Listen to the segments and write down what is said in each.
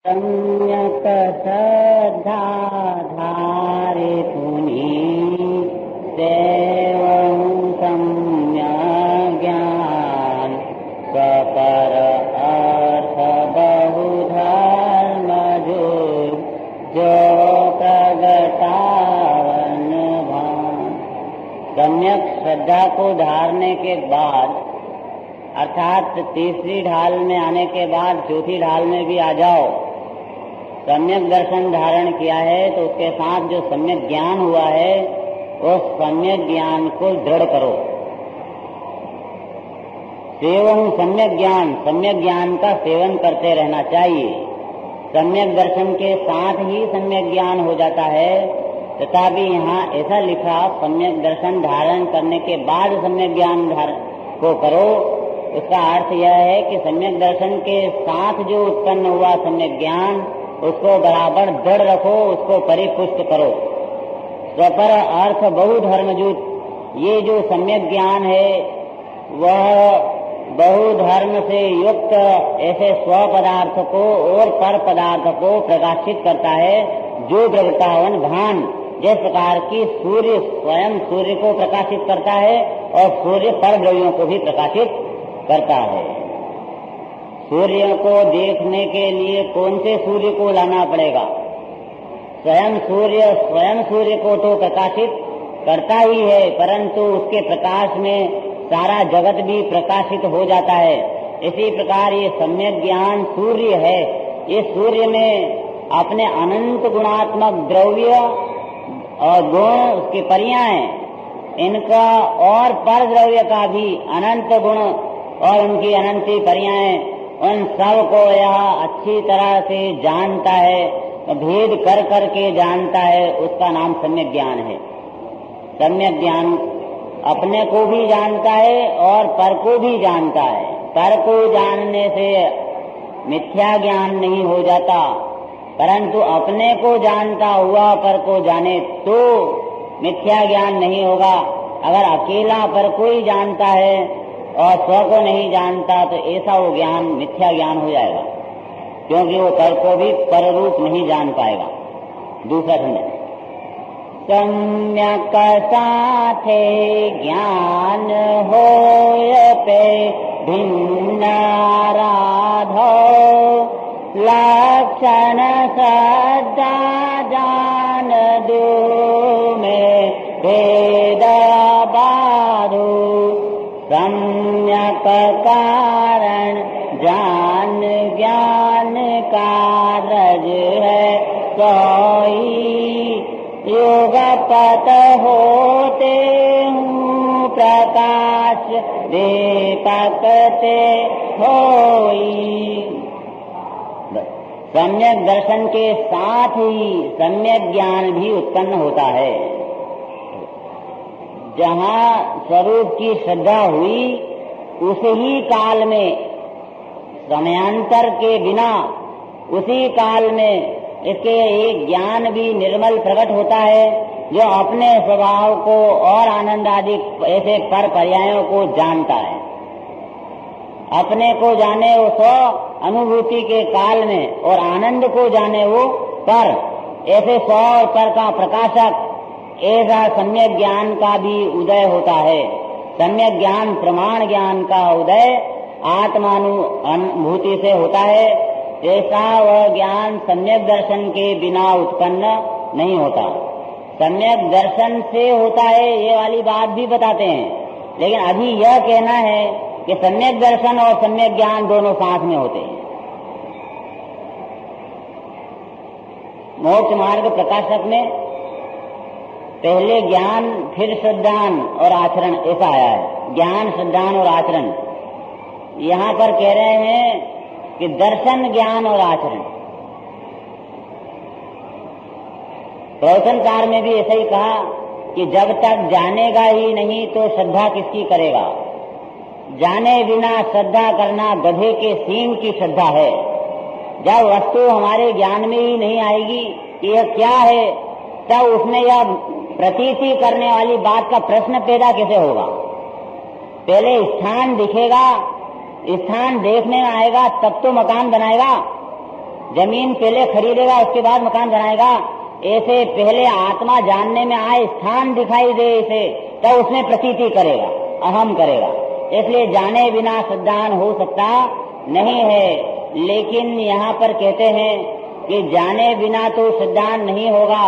सम्यक् श्रद्धा धारितुनि सेवं सम्यक् ज्ञान स्वपर अर्थ बहुधर्म जो प्रगटावन भान। सम्यक श्रद्धा को धारने के बाद अर्थात तीसरी ढाल में आने के बाद चौथी ढाल में भी आ जाओ। सम्यक दर्शन धारण किया है तो उसके साथ जो सम्यक ज्ञान हुआ है उस सम्यक ज्ञान को दृढ़ करो। सेवन सम्यक ज्ञान का सेवन करते रहना चाहिए। सम्यक दर्शन के साथ ही सम्यक ज्ञान हो जाता है, तथापि यहाँ ऐसा लिखा सम्यक दर्शन धारण करने के बाद सम्यक ज्ञान को करो। उसका अर्थ यह है कि सम्यक दर्शन के साथ जो उत्पन्न हुआ सम्यक ज्ञान उसको बराबर दृढ़ रखो, उसको परिपुष्ट करो। स्वपर अर्थ बहुधर्मयुत, ये जो सम्यक ज्ञान है वह बहुधर्म से युक्त ऐसे स्व पदार्थ को और पर पदार्थ को प्रकाशित करता है, जो प्रगटावन भान। जिस प्रकार की सूर्य स्वयं सूर्य को प्रकाशित करता है और सूर्य पर द्रव्यों को भी प्रकाशित करता है। सूर्य को देखने के लिए कौन से सूर्य को लाना पड़ेगा? स्वयं सूर्य को तो प्रकाशित करता ही है, परंतु उसके प्रकाश में सारा जगत भी प्रकाशित हो जाता है। इसी प्रकार ये सम्यक ज्ञान सूर्य है। ये सूर्य में अपने अनंत गुणात्मक द्रव्य और गुण उसकी पर्याय, इनका और पर द्रव्य का भी अनंत गुण और उनकी अनंत पर्याय, उन सब को यह अच्छी तरह से जानता है, भेद कर करके जानता है। उसका नाम सम्यक ज्ञान है। सम्यक ज्ञान अपने को भी जानता है और पर को भी जानता है। पर को जानने से मिथ्या ज्ञान नहीं हो जाता, परंतु अपने को जानता हुआ पर को जाने तो मिथ्या ज्ञान नहीं होगा। अगर अकेला पर को ही जानता है और स्व को नहीं जानता तो ऐसा वो ज्ञान मिथ्या ज्ञान हो जाएगा, क्योंकि वो पर को भी पर रूप नहीं जान पाएगा। दूसरा खंड, सम्यक साथे ज्ञान होय पे भिन्न राधो लक्षण श्रद्धा जान दो में भेद बाधो। सम्यक कारण जान ज्ञान कारज है सोई योग पत होते हूँ प्रकाश दीपक ते होई। सम्यक दर्शन के साथ ही सम्यक ज्ञान भी उत्पन्न होता है। जहाँ स्वरूप की श्रद्धा हुई उसी ही काल में, समयांतर के बिना उसी काल में इसके एक ज्ञान भी निर्मल प्रकट होता है, जो अपने स्वभाव को और आनंद आदि ऐसे पर पर्यायों को जानता है। अपने को जाने वो स्व अनुभूति के काल में और आनंद को जाने वो पर, ऐसे स्व और पर का प्रकाशक ऐसा सम्यक ज्ञान का भी उदय होता है। सम्यक ज्ञान प्रमाण ज्ञान का उदय आत्मानुभूति से होता है। ऐसा वह ज्ञान सम्यक दर्शन के बिना उत्पन्न नहीं होता। सम्यक दर्शन से होता है ये वाली बात भी बताते हैं, लेकिन अभी यह कहना है कि सम्यक दर्शन और सम्यक ज्ञान दोनों साथ में होते हैं। मोक्ष मार्ग प्रकाशक में पहले ज्ञान फिर श्रद्धान और आचरण ऐसा आया है। ज्ञान श्रद्धान और आचरण, यहाँ पर कह रहे हैं कि दर्शन ज्ञान और आचरण। प्रवचनकार में भी ऐसा ही कहा कि जब तक जानेगा ही नहीं तो श्रद्धा किसकी करेगा। जाने बिना श्रद्धा करना गधे के सींग की श्रद्धा है। जब वस्तु हमारे ज्ञान में ही नहीं आएगी कि यह क्या है, तब उसमें यह प्रतीति करने वाली बात का प्रश्न पैदा कैसे होगा? पहले स्थान दिखेगा, स्थान देखने में आएगा तब तो मकान बनाएगा। जमीन पहले खरीदेगा उसके बाद मकान बनाएगा, ऐसे पहले आत्मा जानने में आए, स्थान दिखाई दे इसे, तो उसमें प्रतीति करेगा, अहम करेगा। इसलिए जाने बिना श्रद्धान हो सकता नहीं है। लेकिन यहाँ पर कहते हैं कि जाने बिना तो श्रद्धान नहीं होगा,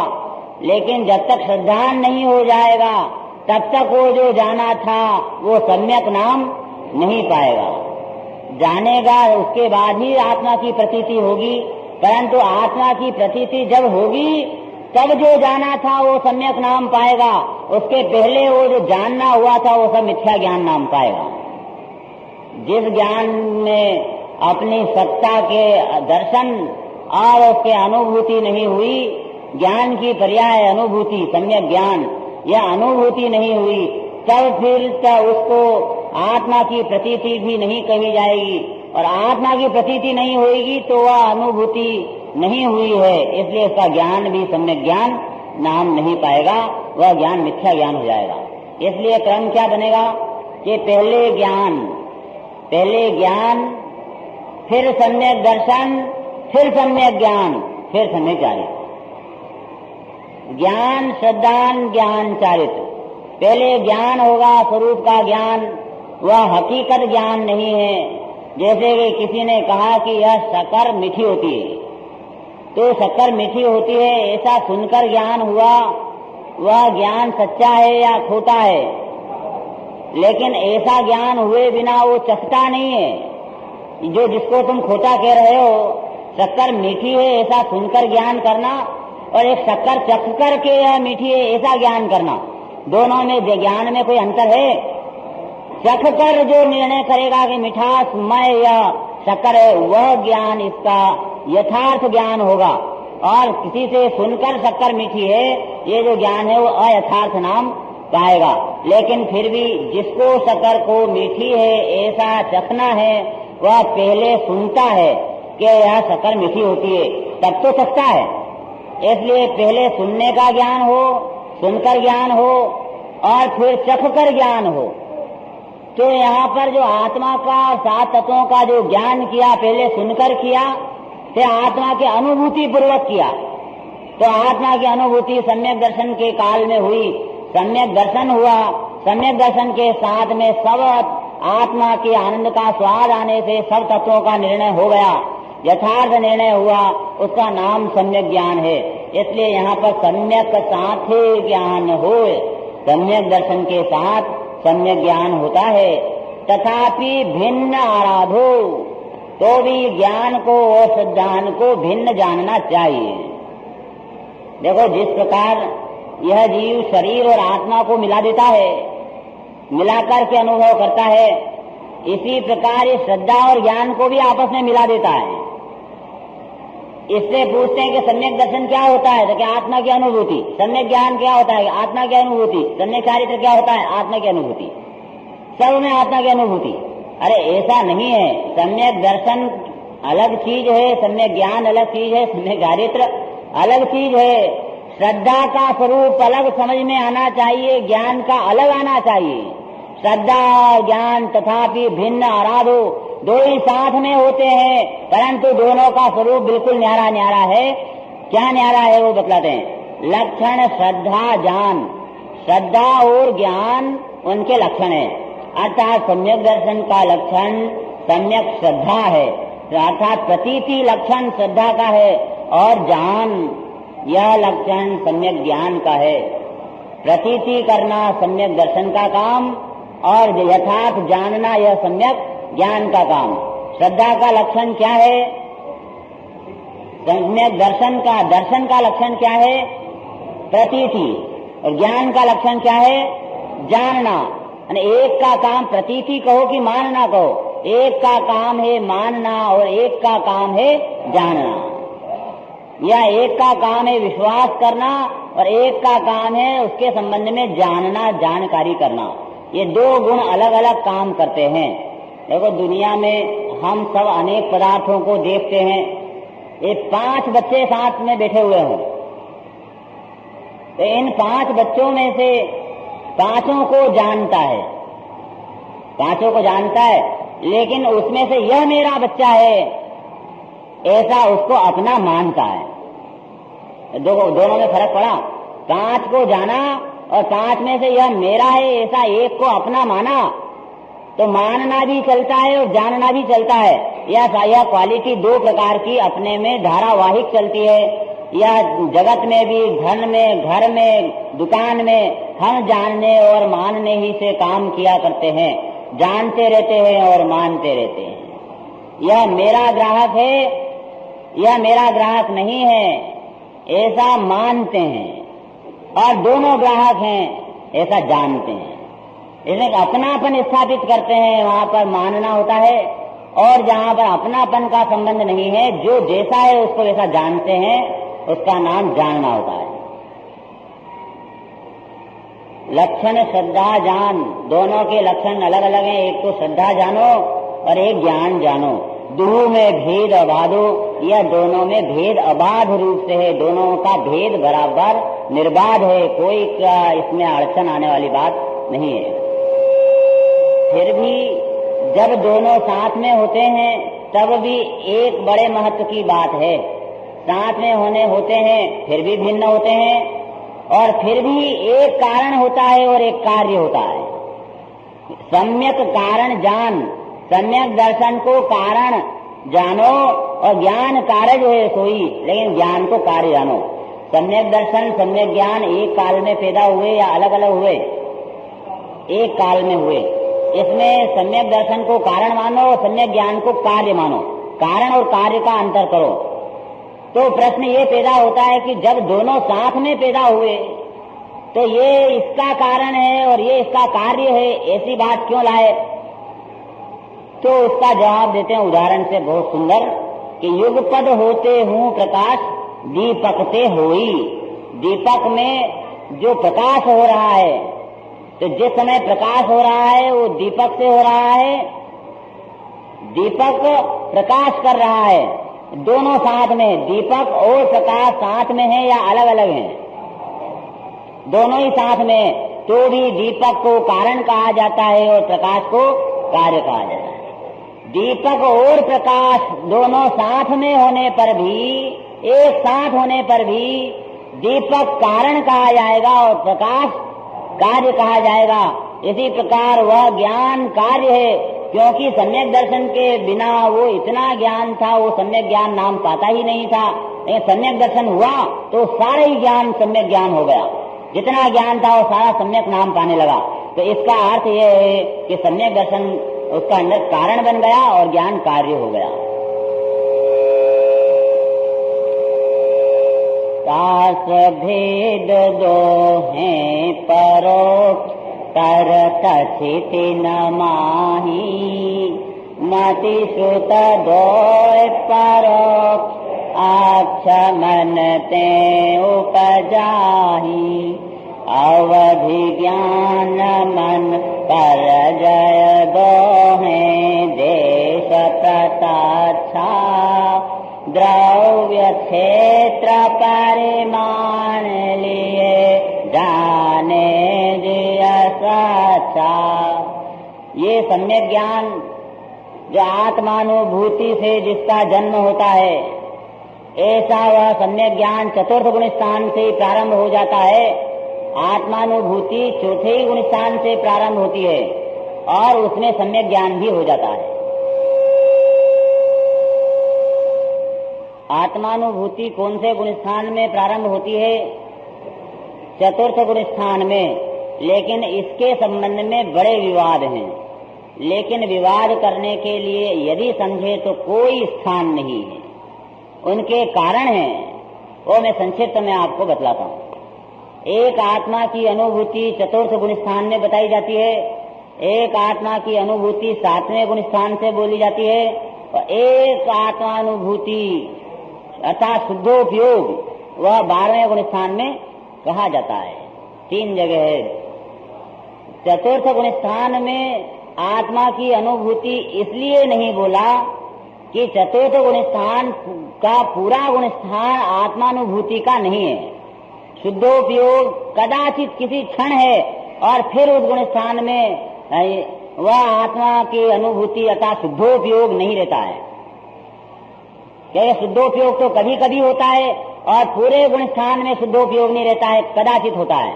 लेकिन जब तक श्रद्धान नहीं हो जाएगा तब तक वो जो जाना था वो सम्यक नाम नहीं पाएगा। जानेगा उसके बाद ही आत्मा की प्रतीति होगी, परंतु आत्मा की प्रतीति जब होगी तब जो जाना था वो सम्यक नाम पाएगा। उसके पहले वो जो जानना हुआ था वो सब मिथ्या ज्ञान नाम पाएगा। जिस ज्ञान में अपनी सत्ता के दर्शन और उसके अनुभूति नहीं हुई, ज्ञान की पर्याय अनुभूति सम्यक ज्ञान, यह अनुभूति नहीं हुई, तब फिर उसको आत्मा की प्रतीति भी नहीं कही जाएगी, और आत्मा की प्रतीति नहीं होगी तो वह अनुभूति नहीं हुई है, इसलिए उसका ज्ञान भी सम्यक ज्ञान नाम नहीं पाएगा, वह ज्ञान मिथ्या ज्ञान हो जाएगा। इसलिए क्रम क्या बनेगा कि पहले ज्ञान, फिर सम्यक दर्शन, फिर सम्यक ज्ञान, फिर सम्यक चारित्र। ज्ञान श्रद्धान ज्ञान चारित्र। पहले ज्ञान होगा, स्वरूप का ज्ञान, वह हकीकत ज्ञान नहीं है। जैसे कि किसी ने कहा कि यह शक्कर मीठी होती है, तो शक्कर मीठी होती है ऐसा सुनकर ज्ञान हुआ, वह ज्ञान सच्चा है या खोटा है, लेकिन ऐसा ज्ञान हुए बिना वो चखता नहीं है। जो जिसको तुम खोटा कह रहे हो, शक्कर मीठी है ऐसा सुनकर ज्ञान करना और एक शक्कर चख कर के यह मीठी है ऐसा ज्ञान करना, दोनों में ज्ञान में कोई अंतर है? चख कर जो निर्णय करेगा कि मिठास मय या शक्कर है, वह ज्ञान इसका यथार्थ ज्ञान होगा, और किसी से सुनकर शक्कर मीठी है ये जो ज्ञान है वो अयथार्थ नाम पाएगा। लेकिन फिर भी जिसको शक्कर को मीठी है ऐसा चखना है, वह पहले सुनता है कि यह शक्कर मीठी होती है, तब तो चखता है। इसलिए पहले सुनने का ज्ञान हो, सुनकर ज्ञान हो, और फिर चख कर ज्ञान हो। तो यहाँ पर जो आत्मा का और सात तत्वों का जो ज्ञान किया, पहले सुनकर किया, फिर आत्मा के अनुभूति पूर्वक किया, तो आत्मा की अनुभूति सम्यक दर्शन के काल में हुई। सम्यक दर्शन हुआ, सम्यक दर्शन के साथ में सब आत्मा के आनंद का स्वाद आने से सब तत्वों का निर्णय हो गया, यथार्थ निर्णय हुआ, उसका नाम सम्यक ज्ञान है। इसलिए यहाँ पर सम्यक साथ ज्ञान हो, सम्यक दर्शन के साथ सम्यक ज्ञान होता है। तथापि भिन्न आराधो, तो भी ज्ञान को और सिद्धांत को भिन्न जानना चाहिए। देखो, जिस प्रकार यह जीव शरीर और आत्मा को मिला देता है, मिलाकर के अनुभव करता है, इसी प्रकार ये श्रद्धा और ज्ञान को भी आपस में मिला देता है। इससे पूछते हैं कि सम्यक दर्शन क्या होता है, तो क्या आत्मा की अनुभूति। सम्यक ज्ञान क्या होता है, आत्मा की अनुभूति। सम्यक चारित्र क्या होता है, आत्मा की अनुभूति। सब में आत्मा की अनुभूति। अरे ऐसा नहीं है, सम्यक दर्शन अलग चीज है, सम्यक ज्ञान अलग चीज है, सम्यक चारित्र अलग चीज है। श्रद्धा का स्वरूप अलग समझ में आना चाहिए, ज्ञान का अलग आना चाहिए। श्रद्धा ज्ञान तथापि भिन्न आराधो, दो ही साथ में होते हैं, परंतु दोनों का स्वरूप बिल्कुल न्यारा न्यारा है। क्या न्यारा है वो बतलाते हैं। लक्षण श्रद्धा ज्ञान, श्रद्धा और ज्ञान उनके लक्षण है। अर्थात सम्यक दर्शन का लक्षण सम्यक श्रद्धा है, अर्थात प्रतीति लक्षण श्रद्धा का है, और ज्ञान यह लक्षण सम्यक ज्ञान का है। प्रतीति करना सम्यक दर्शन का काम, और यथार्थ जानना यह सम्यक ज्ञान का काम। श्रद्धा का लक्षण क्या है, सम्यक दर्शन का लक्षण क्या है, प्रतीति, और ज्ञान का लक्षण क्या है, जानना। एक का काम प्रतीति कहो कि मानना कहो, एक का काम है मानना और एक का काम है जानना। या एक का काम है विश्वास करना और एक का काम है उसके संबंध में जानना, जानकारी करना। ये दो गुण अलग अलग काम करते हैं। देखो, दुनिया में हम सब अनेक पदार्थों को देखते हैं। ये 5 बच्चे साथ में बैठे हुए हों, तो इन 5 बच्चों में से 5 को जानता है, 5 को जानता है, लेकिन उसमें से यह मेरा बच्चा है ऐसा उसको अपना मानता है। दोनों में फर्क पड़ा। कांच को जाना और कांच में से यह मेरा है ऐसा एक को अपना माना तो मानना भी चलता है और जानना भी चलता है। यह क्वालिटी दो प्रकार की अपने में धारावाहिक चलती है। यह जगत में भी, धन में, घर में, दुकान में हम जानने और मानने ही से काम किया करते हैं, जानते रहते हैं और मानते रहते हैं। यह मेरा ग्राहक है, यह मेरा ग्राहक नहीं है ऐसा मानते हैं, और दोनों ग्राहक हैं ऐसा जानते हैं। इसलिए अपनापन स्थापित करते हैं, वहां पर मानना होता है। और जहां पर अपनापन का संबंध नहीं है, जो जैसा है उसको वैसा जानते हैं, उसका नाम जानना होता है। लक्षण श्रद्धा जान, दोनों के लक्षण अलग अलग हैं। एक तो श्रद्धा जानो और एक ज्ञान जानो। दोनों में भेद अबाधो, यह दोनों में भेद अबाध रूप से है। दोनों का भेद बराबर निर्बाध है, कोई इसमें अड़चन आने वाली बात नहीं है। फिर भी जब दोनों साथ में होते हैं तब भी एक बड़े महत्व की बात है। साथ में होते हैं फिर भी भिन्न होते हैं, और फिर भी एक कारण होता है और एक कार्य होता है। सम्यक कारण जान, सम्यक दर्शन को कारण जानो और ज्ञान कार्य जो है सोई, लेकिन ज्ञान को कार्य जानो। सम्यक दर्शन, सम्यक ज्ञान एक काल में पैदा हुए या अलग अलग हुए? एक काल में हुए। इसमें सम्यक दर्शन को कारण मानो और सम्यक ज्ञान को कार्य मानो। कारण और कार्य का अंतर करो। तो प्रश्न ये पैदा होता है कि जब दोनों साथ में पैदा हुए तो ये इसका कारण है और ये इसका कार्य है, ऐसी बात क्यों लाए? तो उसका जवाब देते हैं उदाहरण से, बहुत सुंदर, कि युगपद होते हूँ प्रकाश दीपक से होई। दीपक में जो प्रकाश हो रहा है, तो जिस समय प्रकाश हो रहा है वो दीपक से हो रहा है। दीपक प्रकाश कर रहा है, दोनों साथ में, दीपक और प्रकाश साथ में है या अलग अलग हैं? दोनों ही साथ में। तो भी दीपक को कारण कहा जाता है और प्रकाश को कार्य कहा जाता है। दीपक और प्रकाश दोनों साथ में होने पर भी, एक साथ होने पर भी दीपक कारण कहा जाएगा और प्रकाश कार्य कहा जाएगा। इसी प्रकार वह ज्ञान कार्य है, क्योंकि सम्यक दर्शन के बिना वो इतना ज्ञान था, वो सम्यक ज्ञान नाम पाता ही नहीं था। लेकिन सम्यक दर्शन हुआ तो सारा ही ज्ञान सम्यक ज्ञान हो गया। जितना ज्ञान था वो सारा सम्यक नाम पाने लगा। तो इसका अर्थ यह है कि सम्यक दर्शन उसका अंदर कारण बन गया और ज्ञान कार्य हो गया। तास भेद दो हैं परोक्ष, तरत स्थिति न माही। मति श्रुत दोय परोक्ष, आक्षमन ते उपजाही। अवधि ज्ञान मन पर जय दो हैं, देश प्रताच्छा द्रव्य क्षेत्र परिमाण लिए जाने जिय सच्चा। ये सम्यक ज्ञान जो आत्मानुभूति से जिसका जन्म होता है, ऐसा वह सम्यक ज्ञान चतुर्थ गुण स्थान से प्रारंभ हो जाता है। आत्मानुभूति चौथे ही गुण स्थान से प्रारंभ होती है और उसमें सम्यक ज्ञान भी हो जाता है। आत्मानुभूति कौन से गुण स्थान में प्रारंभ होती है? चतुर्थ गुण स्थान में। लेकिन इसके संबंध में बड़े विवाद हैं। लेकिन विवाद करने के लिए यदि समझे तो कोई स्थान नहीं है। उनके कारण हैं, वो मैं संक्षिप्त में आपको बतलाता हूँ। एक आत्मा की अनुभूति चतुर्थ गुण स्थान में बताई जाती है, एक आत्मा की अनुभूति सातवें गुण स्थान से बोली जाती है, और एक आत्मानुभूति अर्थात शुद्धोपयोग वह 12वें गुण स्थान में कहा जाता है। 3 जगह है। चतुर्थ गुण स्थान में आत्मा की अनुभूति इसलिए नहीं बोला कि चतुर्थ गुण स्थान का पूरा गुण स्थान आत्मानुभूति का नहीं है। शुद्धोपयोग कदाचित किसी क्षण है और फिर उस गुण स्थान में वह आत्मा की अनुभूति अर्थात शुद्धोपयोग नहीं रहता है। क्योंकि शुद्धोपयोग तो कभी कभी होता है और पूरे गुण स्थान में शुद्धोपयोग नहीं रहता है, कदाचित होता है।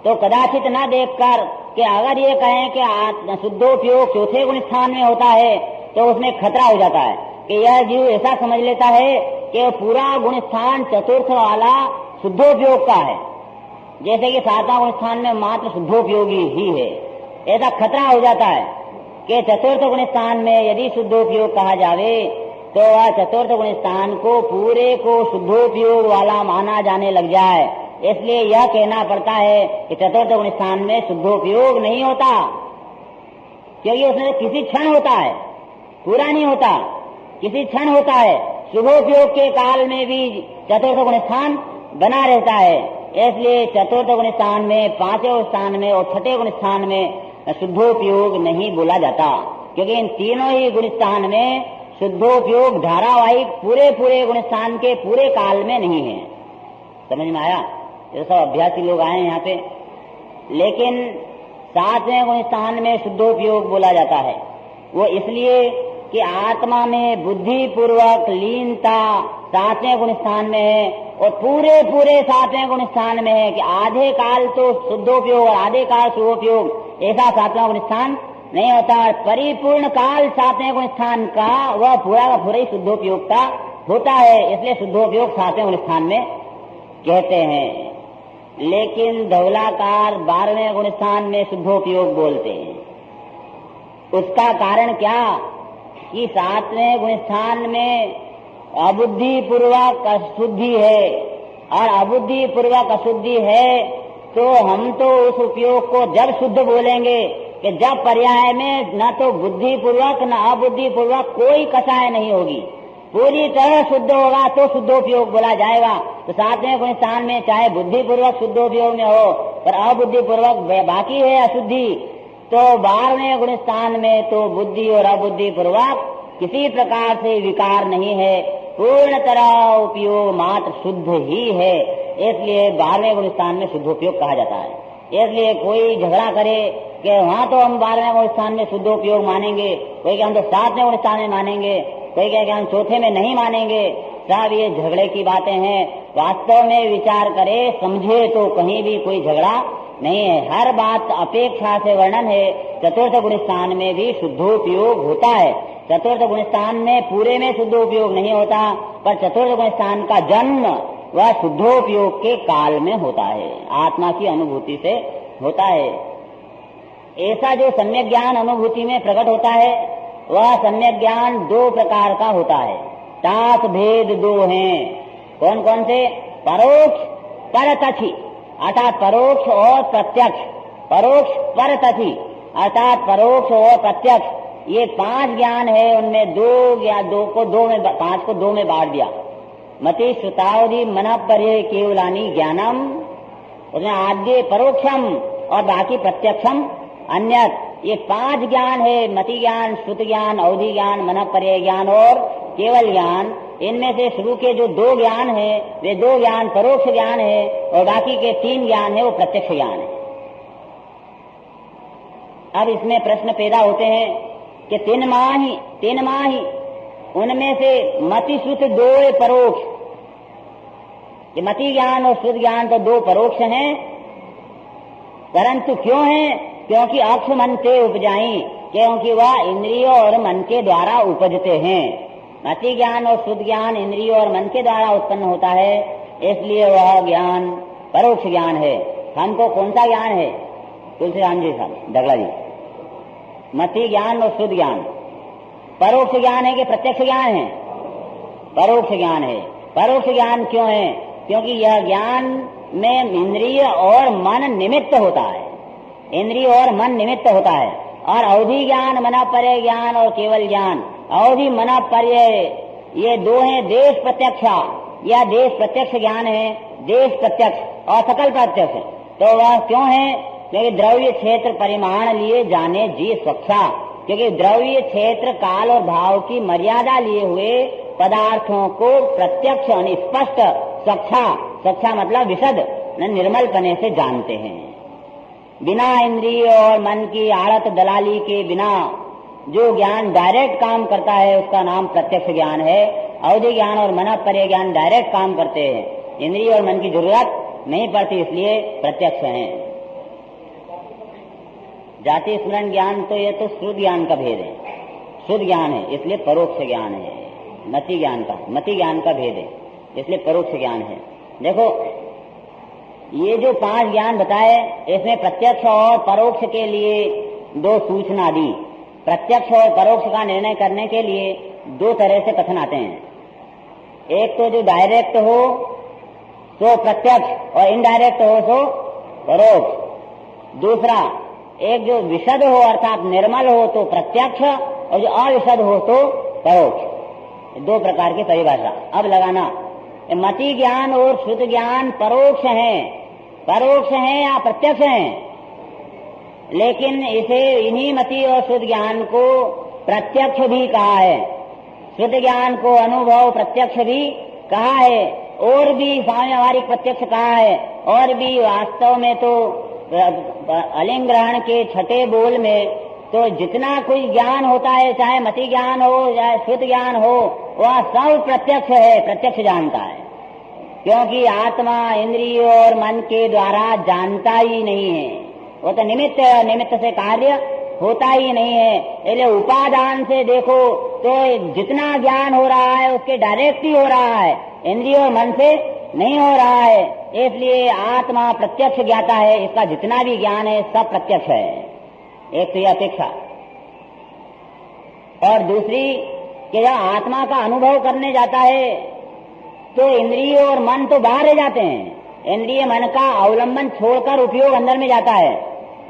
तो कदाचित न देखकर कि अगर ये कहें कि शुद्धोपयोग चौथे गुण स्थान में होता है तो उसमें खतरा हो जाता है कि यह जीव ऐसा समझ लेता है कि पूरा गुण स्थान चतुर्थ वाला शुद्धोपयोग का है, जैसे कि सातवां गुण स्थान में मात्र शुद्धोपयोगी ही है। ऐसा खतरा हो जाता है कि चतुर्थ गुण स्थान में यदि शुद्धोपयोग कहा जावे तो वह चतुर्थ गुण स्थान को पूरे को शुद्धोपयोग वाला माना जाने लग जाए। इसलिए यह कहना पड़ता है कि चतुर्थ गुण स्थान में शुद्धोपयोग नहीं होता, क्योंकि उसमें किसी क्षण होता है, पूरा नहीं होता, किसी क्षण होता है। शुभोपयोग के काल में भी चतुर्थ गुण स्थान बना रहता है। इसलिए चतुर्थ गुण स्थान में, पांचवें स्थान में और छठे गुण स्थान में शुद्धोपयोग नहीं बोला जाता, क्योंकि इन तीनों ही गुण स्थान में शुद्धोपयोग धारावाहिक पूरे पूरे गुण स्थान के पूरे काल में नहीं है। समझ में आया? ये सब अभ्यासी लोग आए यहाँ पे। लेकिन सातवें गुण स्थान में शुद्धोपयोग बोला जाता है, वो इसलिए कि आत्मा में बुद्धि पूर्वक लीनता सातवें गुण स्थान में है और पूरे पूरे सातवें गुण स्थान में है कि आधे काल तो शुद्धोपयोग और आधे काल शुभोपयोग, ऐसा सातवां गुण स्थान नहीं होता। परिपूर्ण काल सातवें गुण स्थान का वह पूरा का पूरा ही शुद्धोपयोग का होता है, इसलिए शुद्धोपयोग सातवें गुण स्थान में कहते हैं। लेकिन धौलाकार 12वें गुण स्थान में शुद्धोपयोग बोलते हैं। उसका कारण क्या कि सातवें गुण स्थान में अबुद्धि पूर्वक अशुद्धि है, और अबुद्धि पूर्वक अशुद्धि है तो हम तो उस उपयोग को जब शुद्ध बोलेंगे कि जब पर्याय में न तो बुद्धि पूर्वक न अबुद्धि पूर्वक कोई कसाय नहीं होगी, पूरी तरह शुद्ध होगा तो शुद्धोपयोग बोला जाएगा। तो सातवें गुण स्थान में चाहे बुद्धि पूर्वक शुद्धोपयोग में हो पर अबुद्धि पूर्वक बाकी है अशुद्धि, तो 12वें गुण स्थान में तो बुद्धि और अबुद्धि पूर्वक किसी प्रकार से विकार नहीं है, पूर्ण तरह उपयोग मात्र शुद्ध ही है। इसलिए 12वें गुण स्थान में शुद्धोपयोग कहा जाता है। इसलिए कोई झगड़ा करे कि वहाँ तो हम 12वें गुण स्थान में शुद्धोपयोग मानेंगे, कोई कि हम तो 7वें गुण स्थान में मानेंगे, कोई कहे कि हम चौथे में नहीं मानेंगे, सब ये झगड़े की बातें हैं। वास्तव में विचार करे, समझे तो कहीं भी कोई झगड़ा नहीं है। हर बात अपेक्षा से वर्णन है। चतुर्थ गुण स्थान में भी शुद्धोपयोग होता है। चतुर्थ गुण स्थान में पूरे में शुद्धोपयोग नहीं होता, पर चतुर्थ गुण स्थान का जन्म वह शुद्धोपयोग के काल में होता है, आत्मा की अनुभूति से होता है। ऐसा जो सम्यक ज्ञान अनुभूति में प्रकट होता है वह सम्यक ज्ञान 2 प्रकार का होता है। तास भेद 2 हैं। कौन कौन से? परोक्ष परतथि अर्थात परोक्ष और प्रत्यक्ष। परोक्ष परतथि अर्थात परोक्ष और प्रत्यक्ष, ये 5 ज्ञान है। उनमें 5 को 2 में बांट दिया। मति श्रुतावधि मन पर्य केवलानी ज्ञानम, उसमें आद्य परोक्षम और बाकी प्रत्यक्षम अन्यत। ये 5 ज्ञान है, मति ज्ञान, श्रुत ज्ञान, अवधि ज्ञान, मन पर्य ज्ञान और केवल ज्ञान। इनमें से शुरू के जो 2 ज्ञान है वे 2 ज्ञान परोक्ष ज्ञान है और बाकी के 3 ज्ञान है वो प्रत्यक्ष ज्ञान है। अब इसमें प्रश्न पैदा होते हैं कि 3 माही उनमें से मति श्रुत 2 परोक्ष, मति ज्ञान और श्रुत ज्ञान तो 2 परोक्ष हैं, परंतु क्यों है? क्योंकि अक्ष मन से उपजाई, क्योंकि वह इंद्रियों और मन के द्वारा उपजते हैं। मति ज्ञान और शुद्ध ज्ञान इंद्रियों और मन के द्वारा उत्पन्न होता है, इसलिए वह ज्ञान परोक्ष ज्ञान है। हमको कौन सा ज्ञान है? तुलसीराम जी साहब, दगला जी, मति ज्ञान और शुद्ध ज्ञान परोक्ष ज्ञान है कि प्रत्यक्ष ज्ञान है? परोक्ष ज्ञान है। परोक्ष ज्ञान क्यों है? क्योंकि यह ज्ञान में इंद्रिय और मन निमित्त होता है, इंद्रिय और मन निमित्त होता है। और अवधि ज्ञान, मन पर्य ज्ञान और केवल ज्ञान, अवधि मन पर्य ये 2 हैं देश प्रत्यक्ष, या देश प्रत्यक्ष ज्ञान है, देश प्रत्यक्ष और सकल प्रत्यक्ष। तो वह क्यों है? क्योंकि द्रव्य क्षेत्र परिमाण लिए जाने जी स्वच्छा, क्योंकि द्रव्य क्षेत्र काल और भाव की मर्यादा लिए हुए पदार्थों को प्रत्यक्ष स्पष्ट स्वच्छा मतलब विशद निर्मल पने से जानते हैं। बिना इंद्रिय और मन की आड़त दलाली के बिना जो ज्ञान डायरेक्ट काम करता है उसका नाम प्रत्यक्ष ज्ञान है। अवधि ज्ञान और मनःपर्य ज्ञान डायरेक्ट काम करते हैं, इंद्रिय और मन की जरूरत नहीं पड़ती, इसलिए प्रत्यक्ष है। जाति स्मरण ज्ञान तो ये तो श्रुत ज्ञान का भेद है, शुद्ध ज्ञान है, इसलिए परोक्ष ज्ञान है। मति ज्ञान का भेद है, इसलिए परोक्ष ज्ञान है। देखो ये जो 5 ज्ञान बताए, इसमें प्रत्यक्ष और परोक्ष के लिए 2 सूचना दी। प्रत्यक्ष और परोक्ष का निर्णय करने के लिए 2 तरह से कथन आते हैं। एक तो जो डायरेक्ट हो सो प्रत्यक्ष और इनडायरेक्ट हो सो परोक्ष। दूसरा, एक जो विशद हो अर्थात निर्मल हो तो प्रत्यक्ष और जो अविशद हो तो परोक्ष। 2 प्रकार की परिभाषा अब लगाना। मति ज्ञान और शुद्ध ज्ञान परोक्ष हैं या प्रत्यक्ष हैं, लेकिन इसे इन्हीं मति और शुद्ध ज्ञान को प्रत्यक्ष भी कहा है, शुद्ध ज्ञान को अनुभव प्रत्यक्ष भी कहा है, और भी स्वामी व्यावहारिक प्रत्यक्ष कहा है, और भी वास्तव में तो अलिंग ग्रहण के छठे बोल में तो जितना कोई ज्ञान होता है, चाहे मति ज्ञान हो चाहे शुद्ध ज्ञान हो, वह सब प्रत्यक्ष है, प्रत्यक्ष जानता है। क्योंकि आत्मा इंद्रियों और मन के द्वारा जानता ही नहीं है, वो तो निमित्त से कार्य होता ही नहीं है। इसलिए उपादान से देखो तो जितना ज्ञान हो रहा है उसके डायरेक्ट ही हो रहा है, इंद्रियों और मन से नहीं हो रहा है। इसलिए आत्मा प्रत्यक्ष ज्ञाता है, इसका जितना भी ज्ञान है सब प्रत्यक्ष है। एक तो यह अपेक्षा, और दूसरी कि जब आत्मा का अनुभव करने जाता है तो इंद्रिय और मन तो बाहर रह जाते हैं, इंद्रिय मन का अवलंबन छोड़कर उपयोग अंदर में जाता है,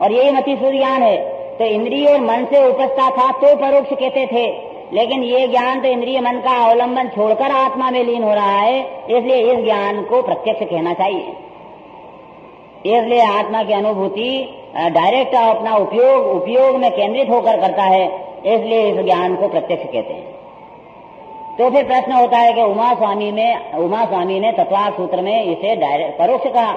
और यही मति शुद्ध ज्ञान है। तो इंद्रिय और मन से उपस्था था तो परोक्ष कहते थे, लेकिन ये ज्ञान तो इंद्रिय मन का अवलंबन छोड़कर आत्मा में लीन हो रहा है, इसलिए इस ज्ञान को प्रत्यक्ष कहना चाहिए। इसलिए आत्मा की अनुभूति डायरेक्ट अपना उपयोग में केंद्रित होकर करता है, इसलिए इस ज्ञान को प्रत्यक्ष कहते हैं। तो फिर प्रश्न होता है कि उमा स्वामी ने तत्वार्थ सूत्र में इसे डायरेक्ट परोक्ष कहा,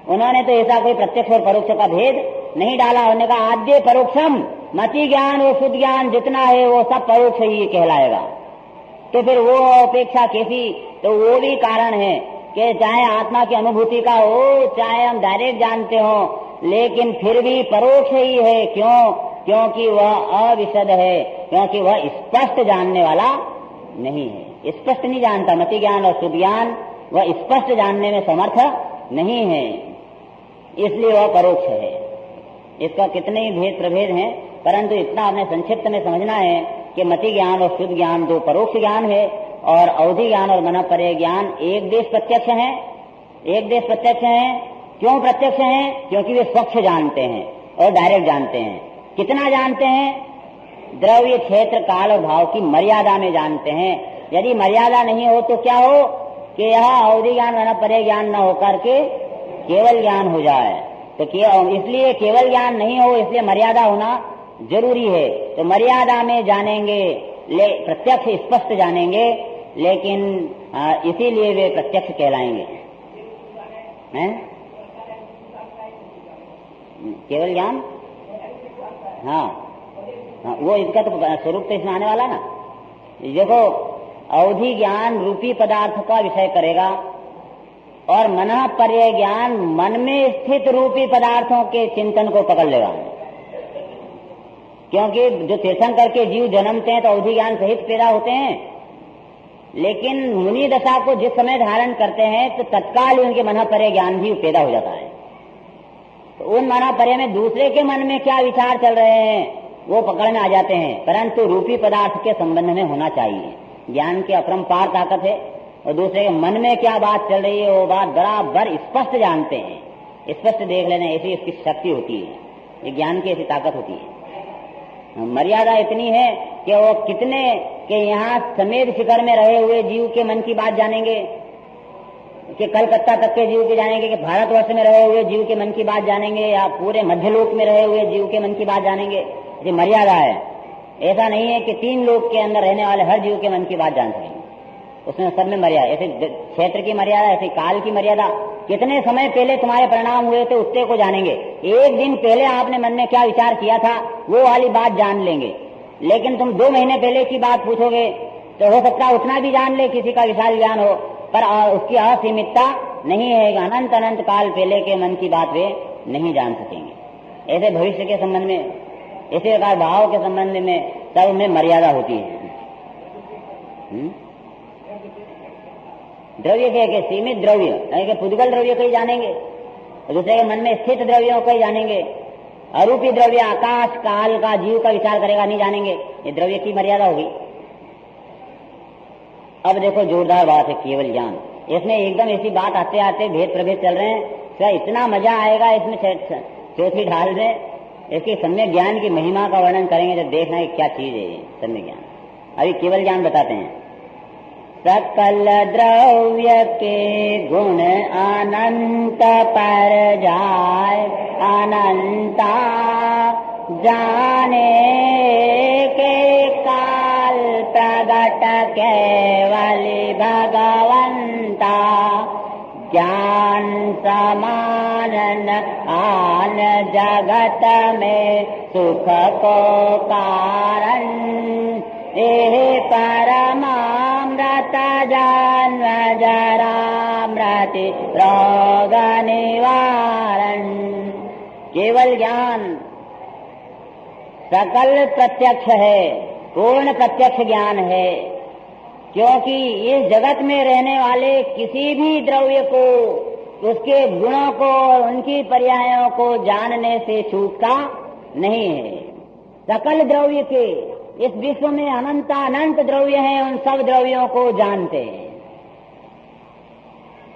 उन्होंने तो ऐसा कोई प्रत्यक्ष और परोक्ष का भेद नहीं डाला। उन्होंने कहा आद्य परोक्षम, मति ज्ञान और शुद्ध ज्ञान जितना है वो सब परोक्ष ही कहलाएगा। तो फिर वो अपेक्षा कैसी? तो वो भी कारण है कि चाहे आत्मा की अनुभूति का हो चाहे हम डायरेक्ट जानते हो, लेकिन फिर भी परोक्ष ही है। क्यों? क्योंकि वह अविशद है, क्योंकि वह स्पष्ट जानने वाला नहीं है, स्पष्ट नहीं जानता। मति ज्ञान और शुद्ध ज्ञान वह स्पष्ट जानने में समर्थ नहीं है, इसलिए वह परोक्ष है। इसका कितने ही भेद प्रभेद हैं, परंतु इतना आपने संक्षिप्त में समझना है कि मति ज्ञान और शुद्ध ज्ञान 2 परोक्ष ज्ञान है, और अवधि ज्ञान और मनःपर्य ज्ञान एक देश प्रत्यक्ष है। क्यों प्रत्यक्ष हैं? क्योंकि वे स्वच्छ जानते हैं और डायरेक्ट जानते हैं। कितना जानते हैं? द्रव्य क्षेत्र काल और भाव की मर्यादा में जानते हैं। यदि मर्यादा नहीं हो तो क्या हो कि यह अवधि ज्ञान मनःपर्य ज्ञान न होकर के केवल ज्ञान हो जाए। तो इसलिए केवल ज्ञान नहीं हो, इसलिए मर्यादा होना जरूरी है। तो मर्यादा में जानेंगे, प्रत्यक्ष स्पष्ट जानेंगे, लेकिन इसीलिए वे प्रत्यक्ष कहलाएंगे। हैं? केवल ज्ञान, हाँ, वो इसका तो स्वरूप तो इसमें आने वाला ना। देखो अवधि ज्ञान रूपी पदार्थ का विषय करेगा, और मनःपर्य ज्ञान मन में स्थित रूपी पदार्थों के चिंतन को पकड़ लेगा। क्योंकि जो तीर्थंकर के जीव जन्मते हैं तो अवधि ज्ञान सहित पैदा होते हैं, लेकिन मुनि दशा को जिस समय धारण करते हैं तो तत्काल उनके मनःपर्य ज्ञान भी पैदा हो जाता है। तो उन मनःपर्य में दूसरे के मन में क्या विचार चल रहे हैं वो पकड़ में आ जाते हैं, परंतु रूपी पदार्थ के संबंध में होना चाहिए। ज्ञान की अपरंपार ताकत है, और दूसरे के मन में क्या बात चल रही है वो बात बराबर स्पष्ट जानते हैं, स्पष्ट देख लेने, ऐसी इसकी शक्ति होती है। ये ज्ञान की ऐसी ताकत होती है। मर्यादा इतनी है कि वो कितने के यहाँ समेत शिखर में रहे हुए जीव के मन की बात जानेंगे, कि कलकत्ता तक के जीव के जानेंगे, कि भारतवर्ष में रहे हुए जीव के मन की बात जानेंगे, या पूरे मध्यलोक में रहे हुए जीव के मन की बात जानेंगे। ये मर्यादा है। ऐसा नहीं है कि 3 लोक के अंदर रहने वाले हर जीव के मन की बात जान सकेंगे, उसमें सब में मर्यादा। ऐसे क्षेत्र की मर्यादा, ऐसे काल की मर्यादा। कितने समय पहले तुम्हारे परिणाम हुए थे उतने को जानेंगे, एक दिन पहले आपने मन में क्या विचार किया था वो वाली बात जान लेंगे। लेकिन तुम 2 महीने पहले की बात पूछोगे तो हो सकता है उतना भी जान ले, किसी का विशाल ज्ञान हो, पर उसकी असीमितता नहीं है। अनंत अनंत काल पहले के मन की बात वे नहीं जान सकेंगे। ऐसे भविष्य के संबंध में, इसी प्रकार भाव के संबंध में सब में मर्यादा होती है। द्रव्य के सीमित द्रव्य, पुद्गल द्रव्य कहीं जानेंगे, दूसरे के मन में स्थित द्रव्यों कहीं जानेंगे। अरूपी द्रव्य आकाश काल का जीव का विचार करेगा, नहीं जानेंगे। ये द्रव्य की मर्यादा होगी। अब देखो जोरदार बात है केवल ज्ञान। इसमें एकदम ऐसी बात आते आते भेद प्रभेद चल रहे हैं, क्या इतना मजा आएगा इसमें। चौथी ढाल में इसकी सम्यक ज्ञान की महिमा का वर्णन करेंगे तो देखना है क्या चीज है सम्यक ज्ञान। अभी केवल ज्ञान बताते हैं। सकल द्रव्य के गुण अनंत पर जाय, अनंता जाने के काल प्रगट केवल भगवंता। ज्ञान समान आन जगत में सुख को कारण, एह परमामृत जन्म जरा मृत्यु रोग निवारण। केवल ज्ञान सकल प्रत्यक्ष है, पूर्ण प्रत्यक्ष ज्ञान है, क्योंकि इस जगत में रहने वाले किसी भी द्रव्य को, उसके गुणों को, उनकी पर्यायों को जानने से छूटता नहीं है। सकल द्रव्य के इस विश्व में अनंत अनंत द्रव्य हैं, उन सब द्रव्यों को जानते हैं।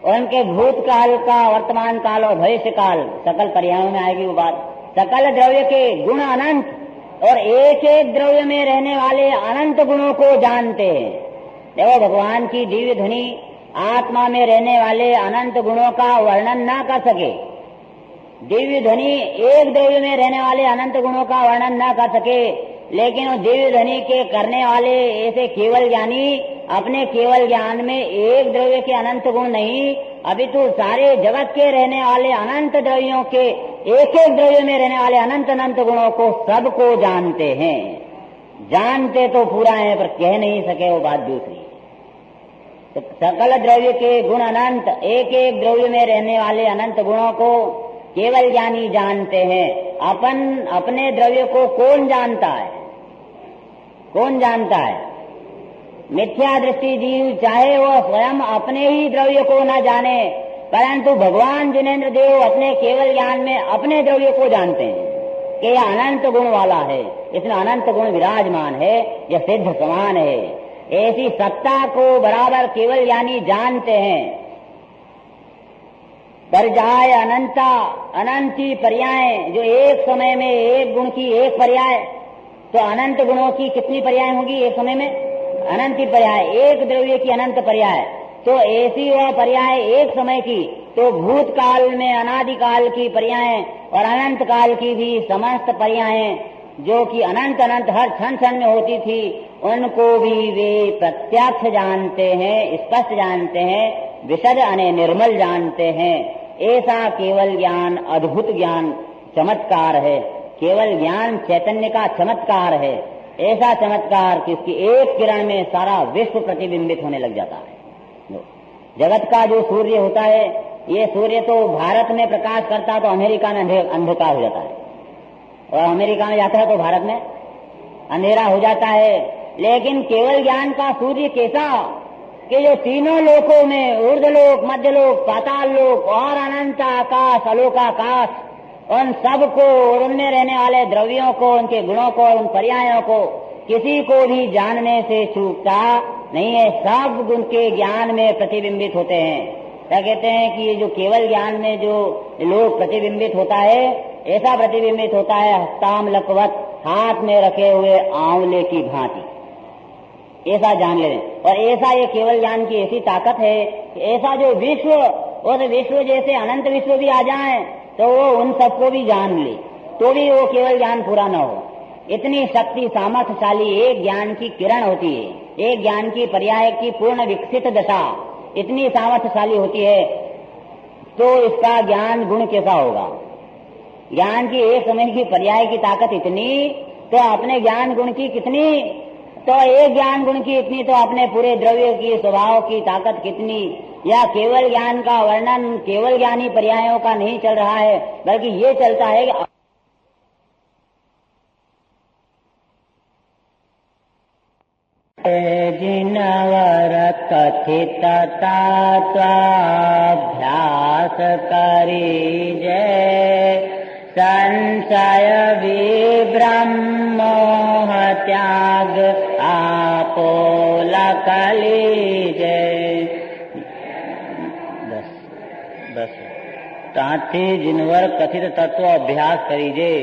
उनके भूतकाल का, वर्तमान काल और भविष्य काल, सकल पर्यायों में आएगी वो बात। सकल द्रव्य के गुण अनंत और एक एक द्रव्य में रहने वाले अनंत गुणों को जानते हैं। देखो भगवान की दिव्य ध्वनि आत्मा में रहने वाले अनंत गुणों का वर्णन ना कर सके, दिव्य ध्वनि एक द्रव्य में रहने वाले अनंत गुणों का वर्णन न कर सके, लेकिन वो दिव्य ध्वनि के करने वाले ऐसे केवल ज्ञानी अपने केवल ज्ञान में एक द्रव्य के अनंत गुण नहीं, अभी तो सारे जगत के रहने वाले अनंत द्रव्यों के एक एक द्रव्य में रहने वाले अनंत अनंत गुणों को सबको जानते हैं। जानते तो पूरा है पर कह नहीं सके, वो बात दूसरी। तो सकल द्रव्य के गुण अनंत, एक एक द्रव्य में रहने वाले अनंत गुणों को केवल ज्ञानी जानते हैं। अपने द्रव्य को कौन जानता है? कौन जानता है? मिथ्या दृष्टि जीव चाहे वो स्वयं अपने ही द्रव्य को न जाने, परंतु भगवान जिनेन्द्र देव अपने केवल ज्ञान में अपने द्रव्य को जानते हैं कि यह अनंत गुण वाला है, इसमें अनंत गुण विराजमान है, यह सिद्ध समान है। ऐसी सत्ता को बराबर केवल ज्ञानी जानते हैं। पर्याय अनंता, अनंती पर्याय, जो एक समय में एक गुण की एक पर्याय, तो अनंत गुणों की कितनी पर्याय होगी एक समय में? अनंती पर्याय, एक द्रव्य की अनंत पर्याय। तो ऐसी वह पर्याय एक समय की, तो भूतकाल में अनादिकाल की पर्याय और अनंत काल की भी समस्त पर्याय जो कि अनंत अनंत हर क्षण क्षण में होती थी, उनको भी वे प्रत्यक्ष जानते हैं, स्पष्ट जानते हैं, विशद अने निर्मल जानते हैं। ऐसा केवल ज्ञान अद्भुत ज्ञान चमत्कार है। केवल ज्ञान चैतन्य का चमत्कार है। ऐसा चमत्कार कि उसकी एक किरण में सारा विश्व प्रतिबिंबित होने लग जाता है। जगत का जो सूर्य होता है, ये सूर्य तो भारत में प्रकाश करता तो अमेरिका में अंधकार हो जाता है, और अमेरिका में जाता है तो भारत में अंधेरा हो जाता है। लेकिन केवल ज्ञान का सूर्य कैसा कि जो तीनों लोकों में, ऊर्ध्वलोक, मध्यलोक, पाताल लोक और अनंत आकाश, अलोकाकाश, उन सबको और उनमें रहने वाले द्रव्यों को, उनके गुणों को, उन पर्यायों को किसी को भी जानने से चूकता नहीं है। सब उनके ज्ञान में प्रतिबिंबित होते हैं। क्या कहते हैं कि ये जो केवल ज्ञान में जो लोग प्रतिबिंबित होता है, ऐसा प्रतिबिंबित होता है हस्तामलकवत, हाथ में रखे हुए आंवले की भांति, ऐसा जान ले। और ऐसा ये केवल ज्ञान की ऐसी ताकत है कि ऐसा जो विश्व, उस विश्व जैसे अनंत विश्व भी आ जाए तो वो उन सबको भी जान ले, तो भी वो केवल ज्ञान पूरा न हो। इतनी शक्ति सामर्थ्यशाली एक ज्ञान की किरण होती है, एक ज्ञान की पर्याय की पूर्ण विकसित दशा इतनी सामर्थ्यशाली होती है, तो इसका ज्ञान गुण कैसा होगा? ज्ञान की एक समय की पर्याय की ताकत इतनी तो अपने ज्ञान गुण की कितनी, तो एक ज्ञान गुण की इतनी तो अपने पूरे द्रव्य की स्वभाव की ताकत कितनी। या केवल ज्ञान का वर्णन केवल ज्ञानी पर्यायों का नहीं चल रहा है, बल्कि ये चलता है कि जिनवर कथित तत्वाभ्यास करीजे, संशय विभ्रम मोह त्याग आपो लख लीजे। बस ताथे जिनवर कथित तत्व अभ्यास करीजे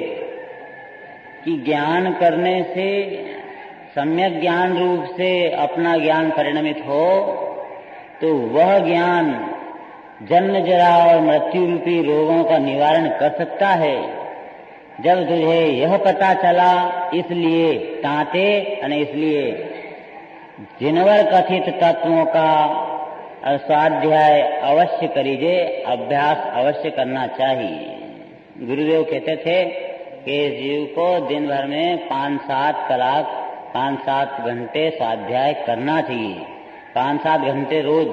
कि ज्ञान करने से सम्यक ज्ञान रूप से अपना ज्ञान परिणमित हो, तो वह ज्ञान जन्म जरा और मृत्यु रूपी रोगों का निवारण कर सकता है। जब तुझे यह पता चला, इसलिए ताते यानी इसलिए जिनवर कथित तत्वों का स्वाध्याय अवश्य करीजे, अभ्यास अवश्य करना चाहिए। गुरुदेव कहते थे कि जीव को दिन भर में 5-7 घंटे स्वाध्याय करना चाहिए। 5-7 घंटे रोज,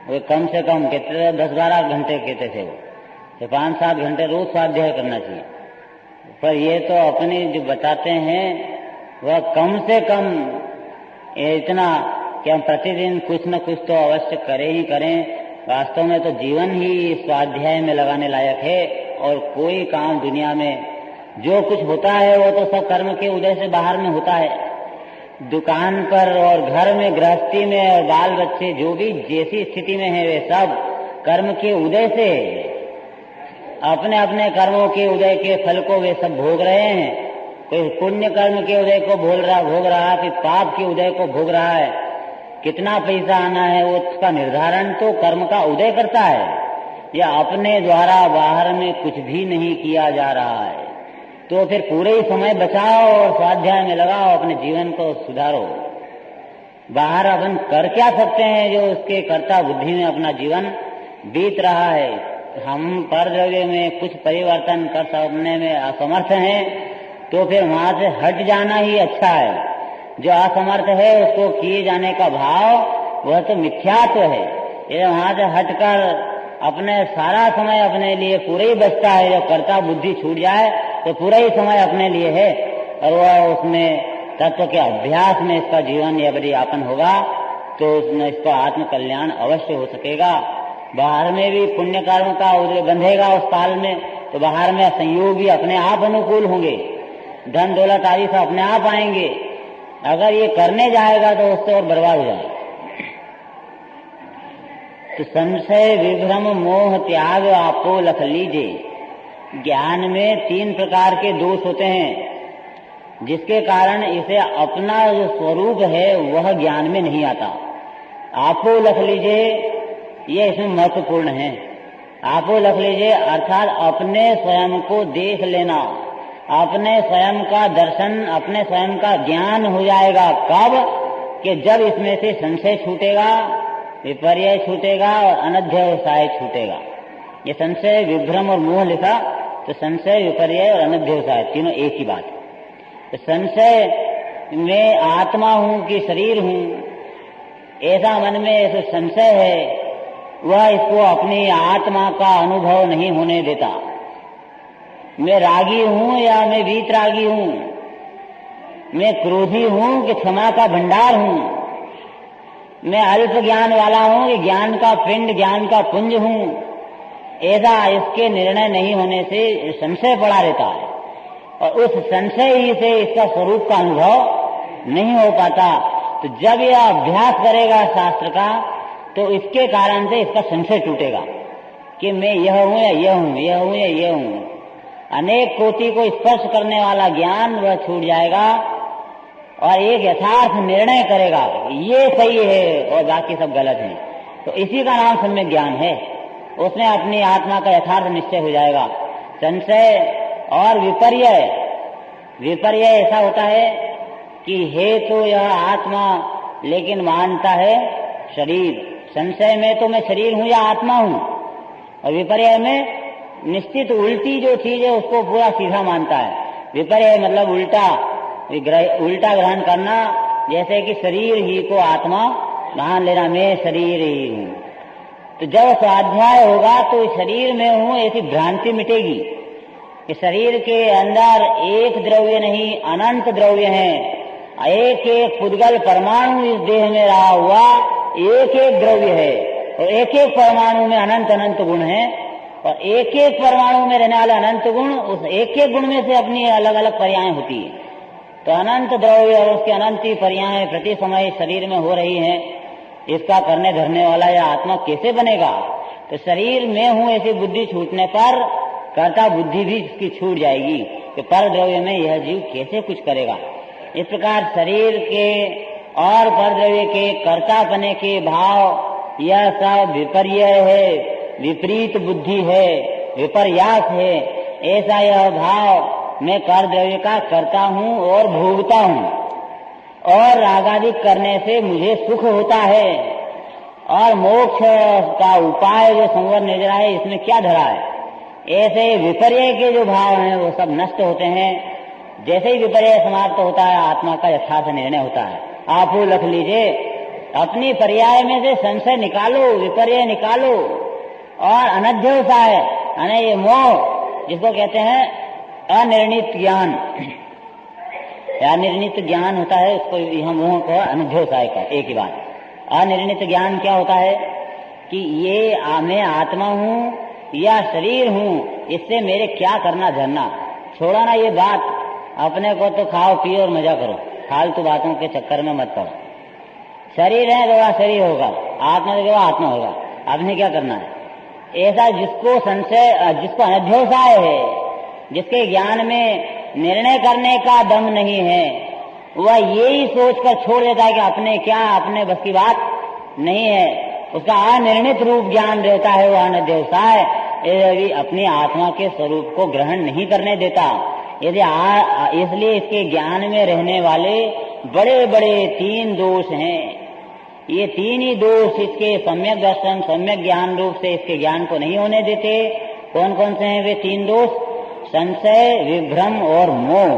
वो कम से कम कहते थे 10-12 घंटे कहते थे वो, तो 5-7 घंटे रोज स्वाध्याय करना चाहिए। पर ये तो अपने जो बताते हैं वह कम से कम इतना कि हम प्रतिदिन कुछ न कुछ तो अवश्य करें ही करें। वास्तव में तो जीवन ही स्वाध्याय में लगाने लायक है, और कोई काम दुनिया में जो कुछ होता है वो तो सब कर्म के उदय से बाहर में होता है। दुकान पर और घर में, गृहस्थी में और बाल बच्चे जो भी जैसी स्थिति में है, वे सब कर्म के उदय से अपने अपने कर्मों के उदय के फल को वे सब भोग रहे हैं। कोई पुण्य कर्म के उदय को भोग रहा है, कोई पाप के उदय को भोग रहा है। कितना पैसा आना है वो उसका निर्धारण तो कर्म का उदय करता है, या अपने द्वारा बाहर में कुछ भी नहीं किया जा रहा है। तो फिर पूरे ही समय बचाओ और स्वाध्याय में लगाओ, अपने जीवन को सुधारो। बाहर अपन कर क्या सकते हैं जो उसके कर्ता बुद्धि में अपना जीवन बीत रहा है। हम पर द्रव्य में कुछ परिवर्तन कर सकने में असमर्थ हैं, तो फिर वहां से हट जाना ही अच्छा है। जो असमर्थ है उसको किए जाने का भाव वह तो मिथ्यात्व है। ये वहां से हटकर अपने सारा समय अपने लिए पूरे ही बचता है। जब कर्ता बुद्धि छूट जाए तो पूरा ही समय अपने लिए है, और वह उसमें तत्व के अभ्यास में इसका जीवन यदि यापन होगा तो उसमें इसका आत्म कल्याण अवश्य हो सकेगा। बाहर में भी पुण्य कर्म का उदय बंधेगा उस काल में, तो बाहर में संयोग भी अपने आप अनुकूल होंगे, धन दौलत आदि से अपने आप आएंगे। अगर ये करने जाएगा तो उससे और बर्बाद हो जाएगा। तो संशय विभ्रम मोह त्याग आपो लख लीजे। ज्ञान में 3 प्रकार के दोष होते हैं, जिसके कारण इसे अपना जो स्वरूप है वह ज्ञान में नहीं आता। आपो लख लीजे, ये इसमें महत्वपूर्ण है। आपो लख लीजे अर्थात अपने स्वयं को देख लेना, अपने स्वयं का दर्शन, अपने स्वयं का ज्ञान हो जाएगा। कब? कि जब इसमें से संशय छूटेगा, विपर्य छूटेगा और अनध्यवसाय छूटेगा। ये संशय, विभ्रम और मोह लिखा, तो संशय, विपर्य और अनध्यवसाय तीनों एक ही बात है। तो संशय में आत्मा हूं कि शरीर हूं, ऐसा मन में ऐसा संशय है, वह इसको अपनी आत्मा का अनुभव नहीं होने देता। मैं रागी हूं या मैं वीतरागी हूं, मैं क्रोधी हूं कि क्षमा का भंडार हूं, मैं अल्प ज्ञान वाला हूं कि ज्ञान का पिंड, ज्ञान का पुंज हूं, ऐसा इसके निर्णय नहीं होने से संशय पड़ा रहता है, और उस संशय ही से इसका स्वरूप का अनुभव नहीं हो पाता। तो जब यह अभ्यास करेगा शास्त्र का, तो इसके कारण से इसका संशय टूटेगा कि मैं यह हूं या यह हूं, यह हूं या यह हूं। अनेक कोटि को स्पर्श करने वाला ज्ञान वह छूट जाएगा और एक यथार्थ निर्णय करेगा, ये सही है और बाकी सब गलत है। तो इसी का नाम सम्यक ज्ञान है। उसमें अपनी आत्मा का यथार्थ निश्चय हो जाएगा। संशय और विपर्य, विपर्य ऐसा होता है कि है तो यह आत्मा लेकिन मानता है शरीर। संशय में तो मैं शरीर हूं या आत्मा हूं, और विपर्य में निश्चित उल्टी जो चीज है उसको पूरा सीधा मानता है। विपर्य मतलब उल्टा ग्रहण करना, जैसे कि शरीर ही को आत्मा मान लेना, मैं शरीर ही हूँ। तो जब स्वाध्याय होगा तो शरीर में हूँ ऐसी भ्रांति मिटेगी कि शरीर के अंदर एक द्रव्य नहीं अनंत द्रव्य हैं। एक एक पुद्गल परमाणु इस देह में रहा हुआ एक एक द्रव्य है, और एक एक परमाणु में अनंत अनंत गुण है, और एक एक परमाणु में रहने वाले अनंत गुण उस एक एक गुण में से अपनी अलग अलग पर्याय होती है। तो अनंत द्रव्य और उसके अनंत ही पर्याय प्रति समय शरीर में हो रही हैं। इसका करने धरने वाला यह आत्मा कैसे बनेगा? तो शरीर में हूँ ऐसी बुद्धि छूटने पर कर्ता बुद्धि भी इसकी छूट जाएगी कि पर द्रव्य में यह जीव कैसे कुछ करेगा। इस प्रकार शरीर के और पर द्रव्य के कर्तापने के भाव यह सब विपर्य है, विपरीत बुद्धि है, विपर्यास है। ऐसा यह भाव मैं कर द्रव्य का करता हूँ और भोगता हूँ, और रागादि करने से मुझे सुख होता है, और मोक्ष का उपाय जो संवर निर्जरा है इसमें क्या धरा है। ऐसे विपर्य के जो भाव हैं वो सब नष्ट होते हैं। जैसे ही विपर्य समाप्त होता है आत्मा का यथार्थ निर्णय होता है। आप वो लिख लीजिए, अपनी पर्याय में से संशय निकालो, विपर्य निकालो, और अनध्योसाय यानी ये मोह जिसको कहते हैं अनिर्णित ज्ञान, अनिर्णित ज्ञान होता है उसको यह मोह को अनध्योसाय का एक ही बात। अनिर्णित ज्ञान क्या होता है कि ये मैं आत्मा हूँ या शरीर हूँ, इससे मेरे क्या करना धरना। छोड़ा ना ये बात, अपने को तो खाओ पियो और मजा करो, फालतू बातों के चक्कर में मत पड़ो। शरीर है तो वह शरीर होगा, आत्मा तो आत्मा होगा, आपने क्या करना है। ऐसा जिसको संशय, जिसको अनध्योसाय है, जिसके ज्ञान में निर्णय करने का दम नहीं है, वह यही सोचकर छोड़ देता है कि अपने क्या, अपने बस की बात नहीं है। उसका अनिर्णित रूप ज्ञान रहता है, वह अनध्योसाय यदि अपनी आत्मा के स्वरूप को ग्रहण नहीं करने देता। यदि इसलिए इसके ज्ञान में रहने वाले बड़े बड़े 3 दोष हैं। ये 3 ही दोष इसके सम्यक दर्शन, सम्यक ज्ञान रूप से इसके ज्ञान को नहीं होने देते। कौन कौन से हैं वे 3 दोष? संशय, विभ्रम और मोह।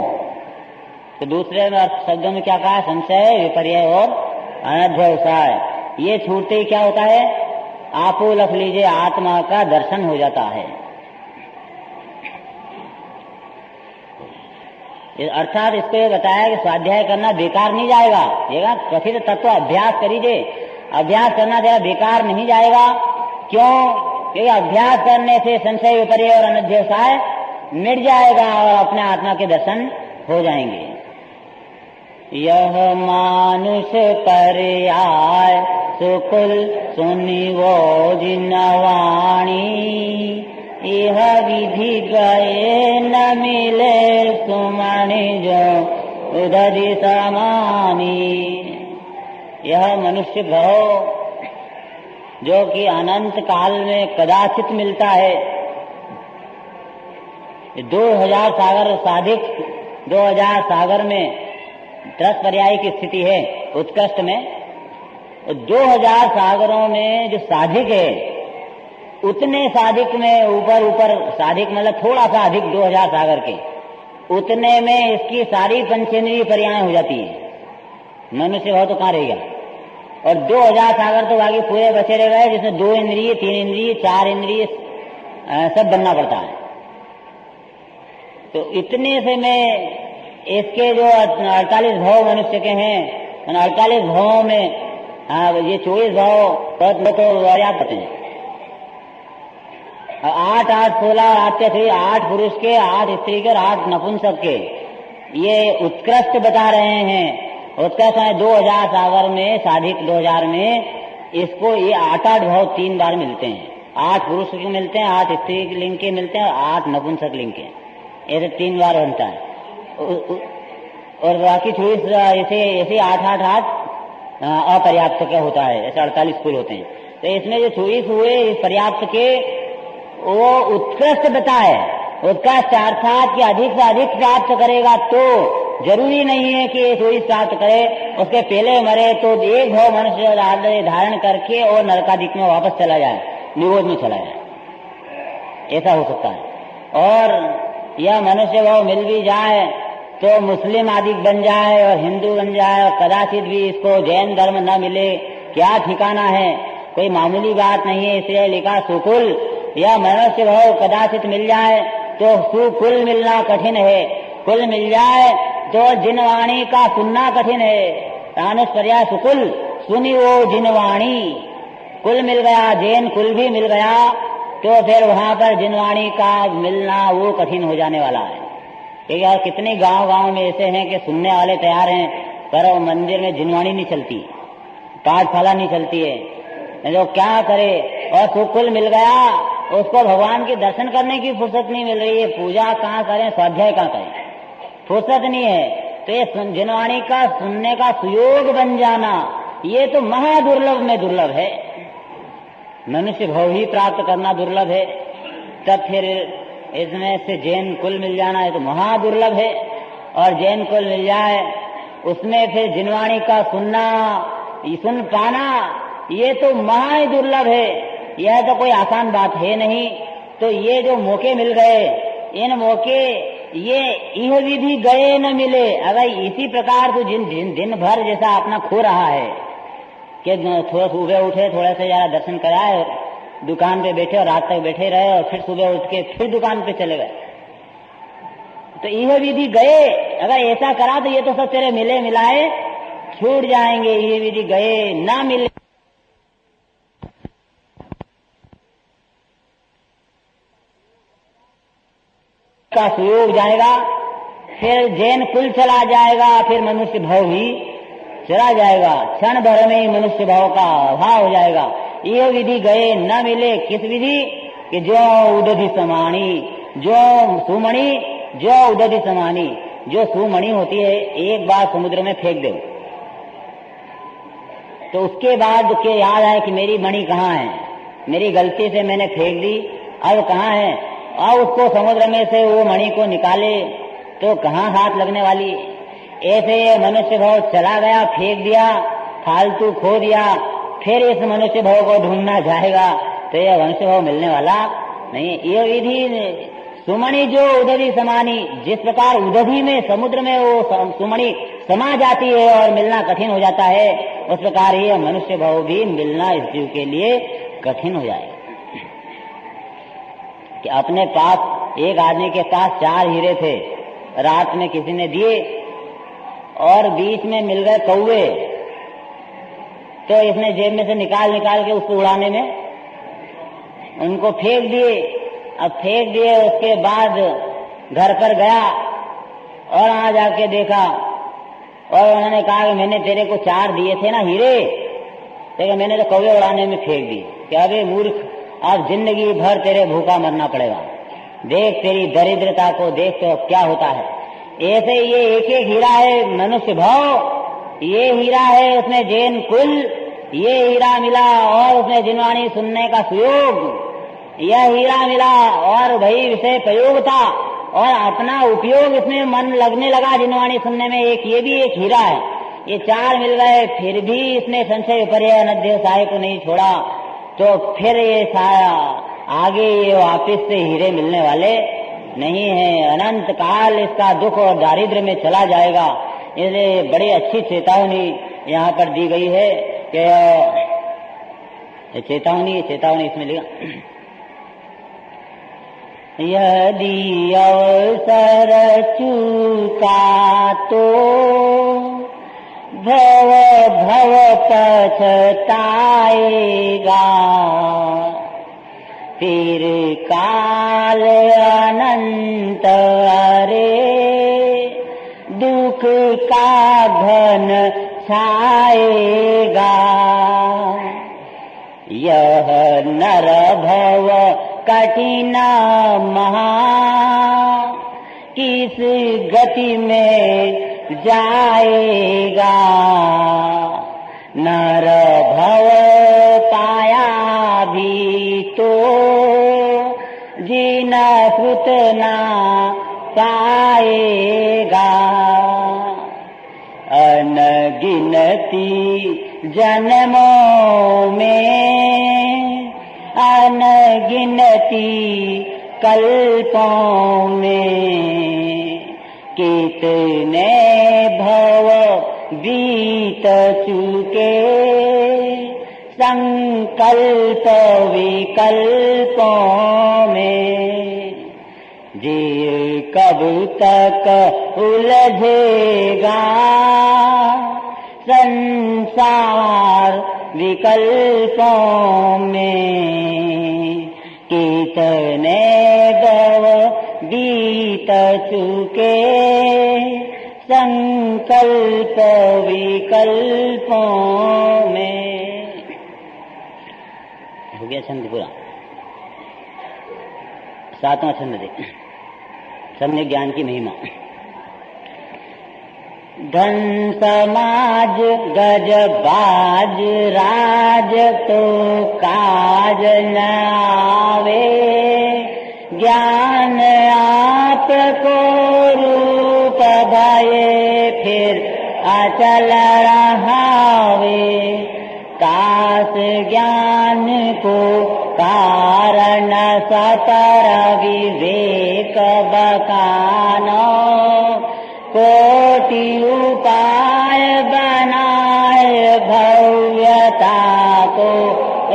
तो दूसरे शब्दों में क्या कहा? संशय, विपर्य और अनध्योसाय। ये छूटते ही क्या होता है? आप लख लीजिए, आत्मा का दर्शन हो जाता है। अर्थात इसको ये बताया कि स्वाध्याय करना बेकार नहीं जाएगा। ये कथित तत्व अभ्यास करीजिए, अभ्यास करना जरा बेकार नहीं जाएगा। क्यों? क्योंकि अभ्यास करने से संशय, विपर्य और अनध्योसाय मिट जाएगा और अपने आत्मा के दर्शन हो जाएंगे। यह मानुष पर आय सुकुल सुनी वो जिनवाणी, यह विधि गए न मिले सुमणि जो उदधि समानी। यह मनुष्य भाव जो कि अनंत काल में कदाचित मिलता है। 2000 सागर साधिक, 2000 सागर में 10 पर्याय की स्थिति है उत्कृष्ट में। 2000 सागरों में जो साधिक है, उतने साधिक में ऊपर साधिक मतलब थोड़ा सा अधिक 2000 सागर के, उतने में इसकी सारी पंचेंद्रिय पर्याय हो जाती है। मनुष्य भाव तो कहाँ रहेगा। और 2000 सागर तो बाकी पूरे बचे रह गए, जिसमें 2 इंद्रिय, 3 इंद्रिय, 4 इंद्रिय सब बनना पड़ता है। तो इतने से में इसके जो 48 भाव मनुष्य के हैं, 48 भावों में ये 24 भाव तो पर्याप्त होते हैं। 8, 8, 16, 8 पुरुष के, 8 स्त्री के और 8 नपुंसक के, ये उत्कृष्ट बता रहे हैं। उत्कृष्ट है 2000 सागर में, साधिक 2000 में इसको ये 8 भाव 3 बार मिलते हैं। 8 पुरुष के मिलते हैं, 8 स्त्री लिंग के मिलते हैं, 8 नपुंसक लिंग के, ऐसे 3 बार बनता है। और बाकी 24 ऐसे 8 अपर्याप्त का होता है, ऐसे 48 कुल होते हैं। तो इसमें जो 24 हुए इस पर्याप्त के, वो उत्कृष्ट बताए। उत्कृष्ट अर्थात कि अधिक से अधिक प्राप्त करेगा तो जरूरी नहीं है कि 24 प्राप्त करे। उसके पहले मरे तो एक भाव मनुष्य धारण करके और नरकादिक में वापस चला जाए, निरोध में चला जाए, ऐसा हो सकता है। और यह मनुष्य भाव मिल भी जाए तो मुस्लिम आदि बन जाए और हिंदू बन जाए और कदाचित भी इसको जैन धर्म न मिले, क्या ठिकाना है, कोई मामूली बात नहीं है। इसलिए लिखा सुकुल, यह मनुष्य भाव कदाचित मिल जाए तो सुकुल मिलना कठिन है, कुल मिल जाए तो जिनवाणी का सुनना कठिन है। तानुस पर्याय सुकुल, सुनी वो जिनवाणी, कुल मिल गया, जैन कुल भी मिल गया तो फिर वहां पर जिनवाणी का मिलना वो कठिन हो जाने वाला है। क्योंकि यार कितने गांव में ऐसे हैं कि सुनने वाले तैयार हैं पर मंदिर में जिनवाणी नहीं चलती, पाठशाला नहीं चलती है, तो क्या करे। और सुकुल मिल गया, उसको भगवान के दर्शन करने की फुर्सत नहीं मिल रही है, पूजा कहाँ करें, स्वाध्याय कहाँ करें, फुर्सत नहीं है। तो ये जिनवाणी का सुनने का सुयोग बन जाना ये तो महादुर्लभ में दुर्लभ है। मनुष्य भाव ही प्राप्त करना दुर्लभ है, तब फिर इसमें से जैन कुल मिल जाना है तो महादुर्लभ है। और जैन कुल मिल जाए उसमें फिर जिनवाणी का सुनना, सुन पाना ये तो महा ही दुर्लभ है। यह तो कोई आसान बात है नहीं। तो ये जो मौके मिल गए, इन मौके ये यह विधि गए न मिले। अगर इसी प्रकार तो दिन भर जैसा अपना खो रहा है कि थोड़ा सुबह उठे, थोड़ा सा जरा दर्शन कराए, दुकान पे बैठे और रात तक बैठे रहे और फिर सुबह उठ के फिर दुकान पे चले गए, तो यह विधि गए। अगर ऐसा करा तो ये तो सब तेरे मिले मिलाए छूट जाएंगे। ये विधि गए ना मिले का सुयोग जाएगा, फिर जैन कुल चला जाएगा, फिर मनुष्य भाव भी चला जाएगा। क्षण भर में ही मनुष्य भाव का अभाव हो जाएगा। यह विधि गए न मिले। किस विधि कि जो उदधि समानी, जो सुमणि, जो उदधि समानी, जो सुमणि होती है एक बार समुद्र में फेंक दो तो उसके बाद के याद आए कि मेरी मणि कहाँ है, मेरी गलती से मैंने फेंक दी, अब कहाँ है, और उसको समुद्र में से वो मणि को निकाले तो कहाँ हाथ लगने वाली। ऐसे मनुष्य भाव चला गया, फेंक दिया, फालतू खो दिया, फिर इस मनुष्य भाव को ढूंढना जाएगा तो यह मनुष्य भाव मिलने वाला नहीं। यह विधि सुमणि जो उदधि समानी, जिस प्रकार उदधि में समुद्र में वो सुमणि समा जाती है और मिलना कठिन हो जाता है, उस प्रकार ये मनुष्य भाव भी मिलना इस जीव के लिए कठिन हो जाएगा। कि अपने पास एक आदमी के पास 4 हीरे थे, रात में किसी ने दिए और बीच में मिल गए कौवे, तो इसने जेब में से निकाल के उसको उड़ाने में उनको फेंक दिए। अब फेंक दिए, उसके बाद घर पर गया और वहां जाके देखा और उन्होंने कहा कि मैंने तेरे को 4 दिए थे ना हीरे, लेकिन मैंने तो कौवे उड़ाने में फेंक दी। क्या अबे मूर्ख, अब जिंदगी भर तेरे भूखा मरना पड़ेगा, देख तेरी दरिद्रता को, देख तो क्या होता है। ऐसे ये एक एक हीरा है मनुष्य भाव, ये हीरा है उसमें जैन कुल, ये हीरा मिला और उसमें जिनवाणी सुनने का सुयोग, यह हीरा मिला और भाई विषय प्रयोग था और अपना उपयोग इसमें मन लगने लगा जिनवाणी सुनने में, एक ये भी एक हीरा है। ये 4 मिल गए, फिर भी इसने संशय विपर्य अनध्य साय को नहीं छोड़ा, तो फिर ये साया आगे ये वापिस से हीरे मिलने वाले नहीं है। अनंत काल इसका दुख और दारिद्र्य में चला जाएगा। इसलिए बड़ी अच्छी चेतावनी यहाँ पर दी गई है कि चेतावनी इसमें लिखा, यदि अवसर चूका तो भव पछताएगा, फिर काल अनंत अरे दुख का घन छाएगा। यह नर भव कठिन महा किस गति में जाएगा, नर भव पाया भी तो जीना श्रुत ना पाएगा। अनगिनती जन्मों में अनगिनती कल्पों में कितने भव बीत चुके, संकल्प विकल्पों में जीव कब तक उलझेगा संसार विकल्पों में। कितने भव बीत चुके संकल्प विकल्पों में। हो गया छंद पूरा। सातवां छंद दे, सम्यक ज्ञान की महिमा। धन समाज गज बाज राज तो काज न आवे, ज्ञान आपको रूप भये फिर अचल रहावे। काश ज्ञान को कारण सतर विवेक बकानो, कोटि उपाय बनाए भव्यता को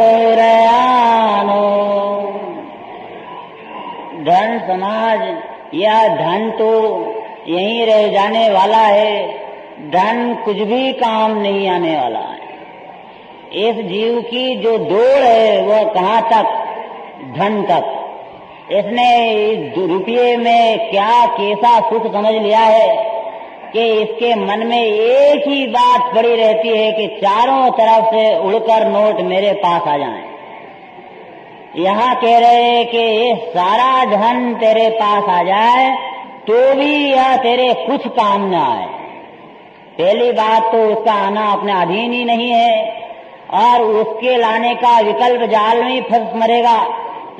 और आनो। धन समाज या धन तो यहीं रह जाने वाला है, धन कुछ भी काम नहीं आने वाला है। इस जीव की जो दौड़ है वह कहाँ तक, धन तक। इसने इस रुपये में क्या कैसा सुख समझ लिया है कि इसके मन में एक ही बात पड़ी रहती है कि चारों तरफ से उड़कर नोट मेरे पास आ जाएं। यहाँ कह रहे हैं कि ये सारा धन तेरे पास आ जाए तो भी यह तेरे कुछ काम न आए। पहली बात तो उसका आना अपने अधीन ही नहीं है और उसके लाने का विकल्प जाल में फंस मरेगा।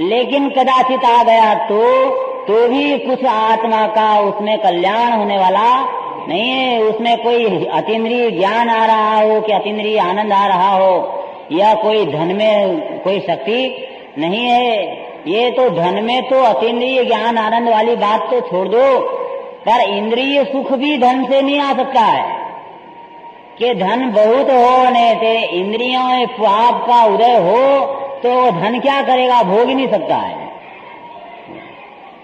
लेकिन कदाचित आ गया तो भी कुछ आत्मा का उसमें कल्याण होने वाला नहीं है। उसमें कोई अतीन्द्रिय ज्ञान आ रहा हो कि अतीन्द्रिय आनंद आ रहा हो या कोई धन में कोई शक्ति नहीं है। ये तो धन में तो अतीन्द्रिय ज्ञान आनंद वाली बात तो छोड़ दो, पर इंद्रिय सुख भी धन से नहीं आ सकता है कि धन बहुत होने से इंद्रियों में पाप का उदय हो तो धन क्या करेगा, भोग ही नहीं सकता है।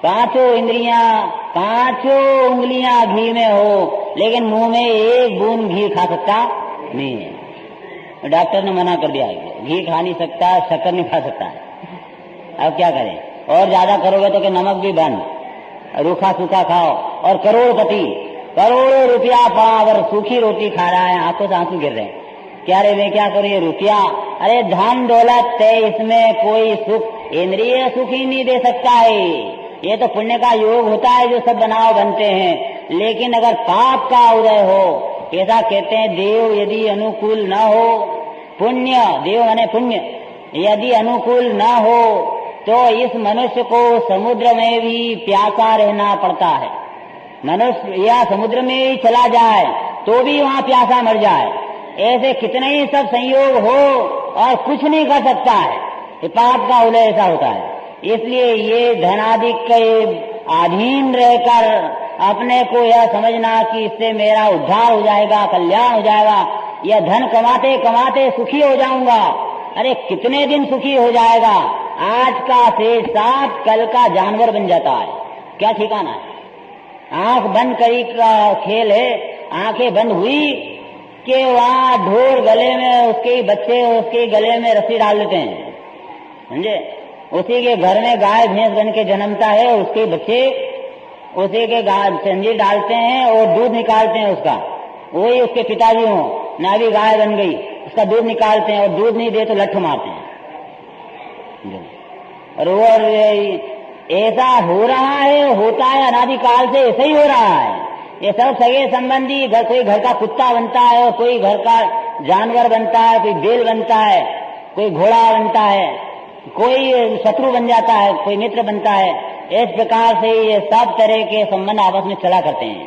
पांचों इंद्रियां पांचों उंगलियां घी में हो लेकिन मुंह में एक बूंद घी खा सकता नहीं है। डॉक्टर ने मना कर दिया घी खा नहीं सकता, शक्कर नहीं खा सकता है। अब क्या करें, और ज्यादा करोगे तो कि नमक भी बंद, रूखा सूखा खाओ। और करोड़पति करोड़ों रुपया पावर सूखी रोटी खा रहा है, आंखों से आंसू गिर रहे हैं। क्या रे मैं क्या करूं ये रुपया, अरे धन दौलत है, इसमें कोई सुख इंद्रिय सुख ही नहीं दे सकता है। ये तो पुण्य का योग होता है जो सब बनाव बनते हैं। लेकिन अगर पाप का उदय हो, ऐसा कहते हैं देव यदि अनुकूल न हो, पुण्य देव माने पुण्य यदि अनुकूल न हो तो इस मनुष्य को समुद्र में भी प्यासा रहना पड़ता है। मनुष्य या समुद्र में ही चला जाए तो भी वहाँ प्यासा मर जाए। ऐसे कितने ही सब संयोग हो और कुछ नहीं कर सकता है, ये पाप का उदय ऐसा होता है। इसलिए ये धनादिक के अधीन रहकर अपने को यह समझना कि इससे मेरा उद्धार हो जाएगा, कल्याण हो जाएगा, यह धन कमाते कमाते सुखी हो जाऊंगा। अरे कितने दिन सुखी हो जाएगा, आज का से साथ कल का जानवर बन जाता है, क्या ठिकाना है। आंख बंद करी का खेल है, आंखें बंद हुई कि वहाँ ढोर गले में उसके बच्चे उसके गले में रस्सी डाल देते हैं, समझे। उसी के घर में गाय भैंस बन के जन्मता है, उसके बच्चे उसी के जंजीर डालते हैं और दूध निकालते हैं उसका, वही उसके पिताजी हो, नाभी गाय बन गई, उसका दूध निकालते हैं और दूध नहीं दे तो लठ मारते हैं। और वो ऐसा हो रहा है, होता है अनादिकाल से, ऐसा ही हो रहा है। ये सब सगे संबंधी कोई घर का कुत्ता बनता है और कोई घर का जानवर बनता है, कोई बैल बनता है, कोई घोड़ा बनता है, कोई शत्रु बन जाता है, कोई मित्र बनता है। इस प्रकार से ये सब तरह के संबंध आपस में चला करते हैं।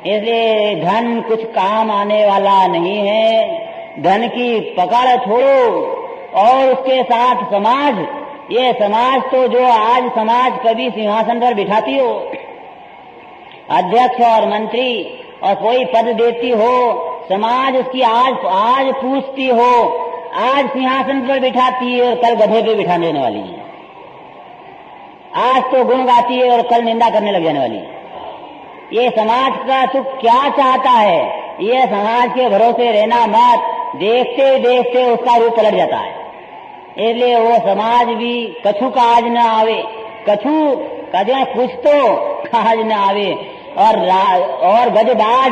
इसलिए धन कुछ काम आने वाला नहीं है। धन की पकड़ छोड़ो और उसके साथ समाज ये समाज तो जो आज समाज कभी सिंहासन पर बिठाती हो, अध्यक्ष और मंत्री और कोई पद देती हो, समाज उसकी आज पूछती हो, आज सिंहासन पर बिठाती है और कल गधे पे बिठा देने वाली है। आज तो गुण गाती है और कल निंदा करने लग जाने वाली है। ये समाज का तू क्या चाहता है? ये समाज के भरोसे रहना मत, देखते देखते उसका रूप पलट जाता है। इसलिए वो समाज भी कछु काज न आवे, कछु का जो कुछ तो काज न आवे। और गजबाज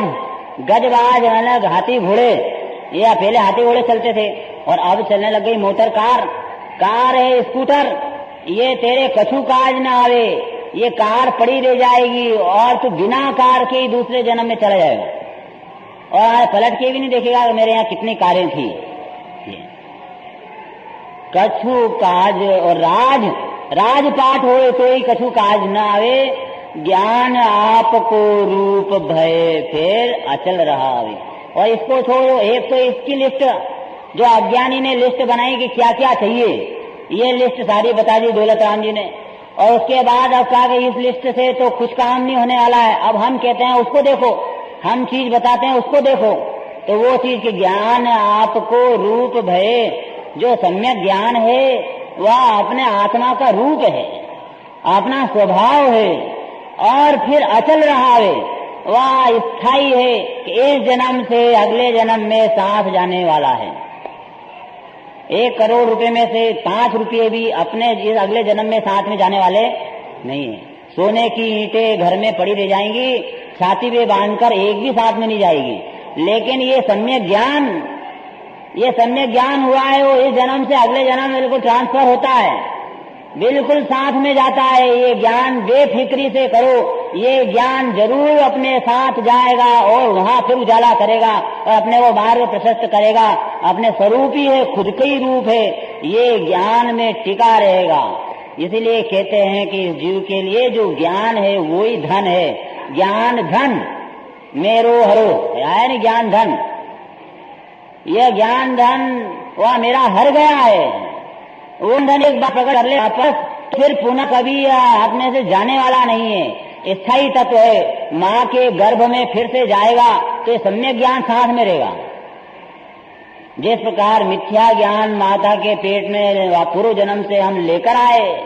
अलग हाथी घोड़े, या पहले हाथी घोड़े चलते थे और अब चलने लग गई मोटर कार है, स्कूटर। ये तेरे कछु काज न आवे, ये कार पड़ी रह जाएगी और तू बिना कार के ही दूसरे जन्म में चला जाएगा और पलट के भी नहीं देखेगा कि मेरे यहाँ कितनी कारें थी। कछु काज और राजपाट हो तो ही कछु काज न आवे, ज्ञान आपको रूप भय फिर अचल रहा आवे। और इसको छोड़ो, एक तो इसकी लिस्ट जो अज्ञानी ने लिस्ट बनाई कि क्या क्या चाहिए, ये लिस्ट सारी बता दी दौलत राम जी ने। और उसके बाद अब कहा कि इस लिस्ट से तो कुछ काम नहीं होने वाला है, अब हम कहते हैं उसको देखो, हम चीज बताते हैं उसको देखो। तो वो चीज के ज्ञान आपको रूप भय, जो सम्यक ज्ञान है वह अपने आत्मा का रूप है, अपना स्वभाव है और फिर अचल रहा है, वह स्थायी है कि इस जन्म से अगले जन्म में साथ जाने वाला है। 1 करोड़ रुपए में से 5 रुपये भी अपने अगले जन्म में साथ में जाने वाले नहीं है। सोने की ईंटें घर में पड़ी रह जाएंगी, छाती पे बांधकर एक भी साथ में नहीं जाएगी। लेकिन ये सम्यक ज्ञान हुआ है, वो इस जन्म से अगले जन्म में बिल्कुल ट्रांसफर होता है, बिल्कुल साथ में जाता है। ये ज्ञान बेफिक्री से करो, ये ज्ञान जरूर अपने साथ जाएगा और वहां फिर उजाला करेगा और अपने वो मार्ग प्रशस्त करेगा। अपने स्वरूप ही है, खुद का ही रूप है, ये ज्ञान में टिका रहेगा। इसीलिए कहते हैं कि इस जीव के लिए जो ज्ञान है वो ही धन है। ज्ञान धन मेरो हरो, यानी ज्ञान धन, यह ज्ञान धन वह मेरा हर गया है। वो धन एक बार प्रकट कर ले वापस फिर पुनः कभी अपने से जाने वाला नहीं है, स्थायी तत्व है। माँ के गर्भ में फिर से जाएगा तो सम्यक ज्ञान साथ में रहेगा। जिस प्रकार मिथ्या ज्ञान माता के पेट में पूर्व जन्म से हम लेकर आए,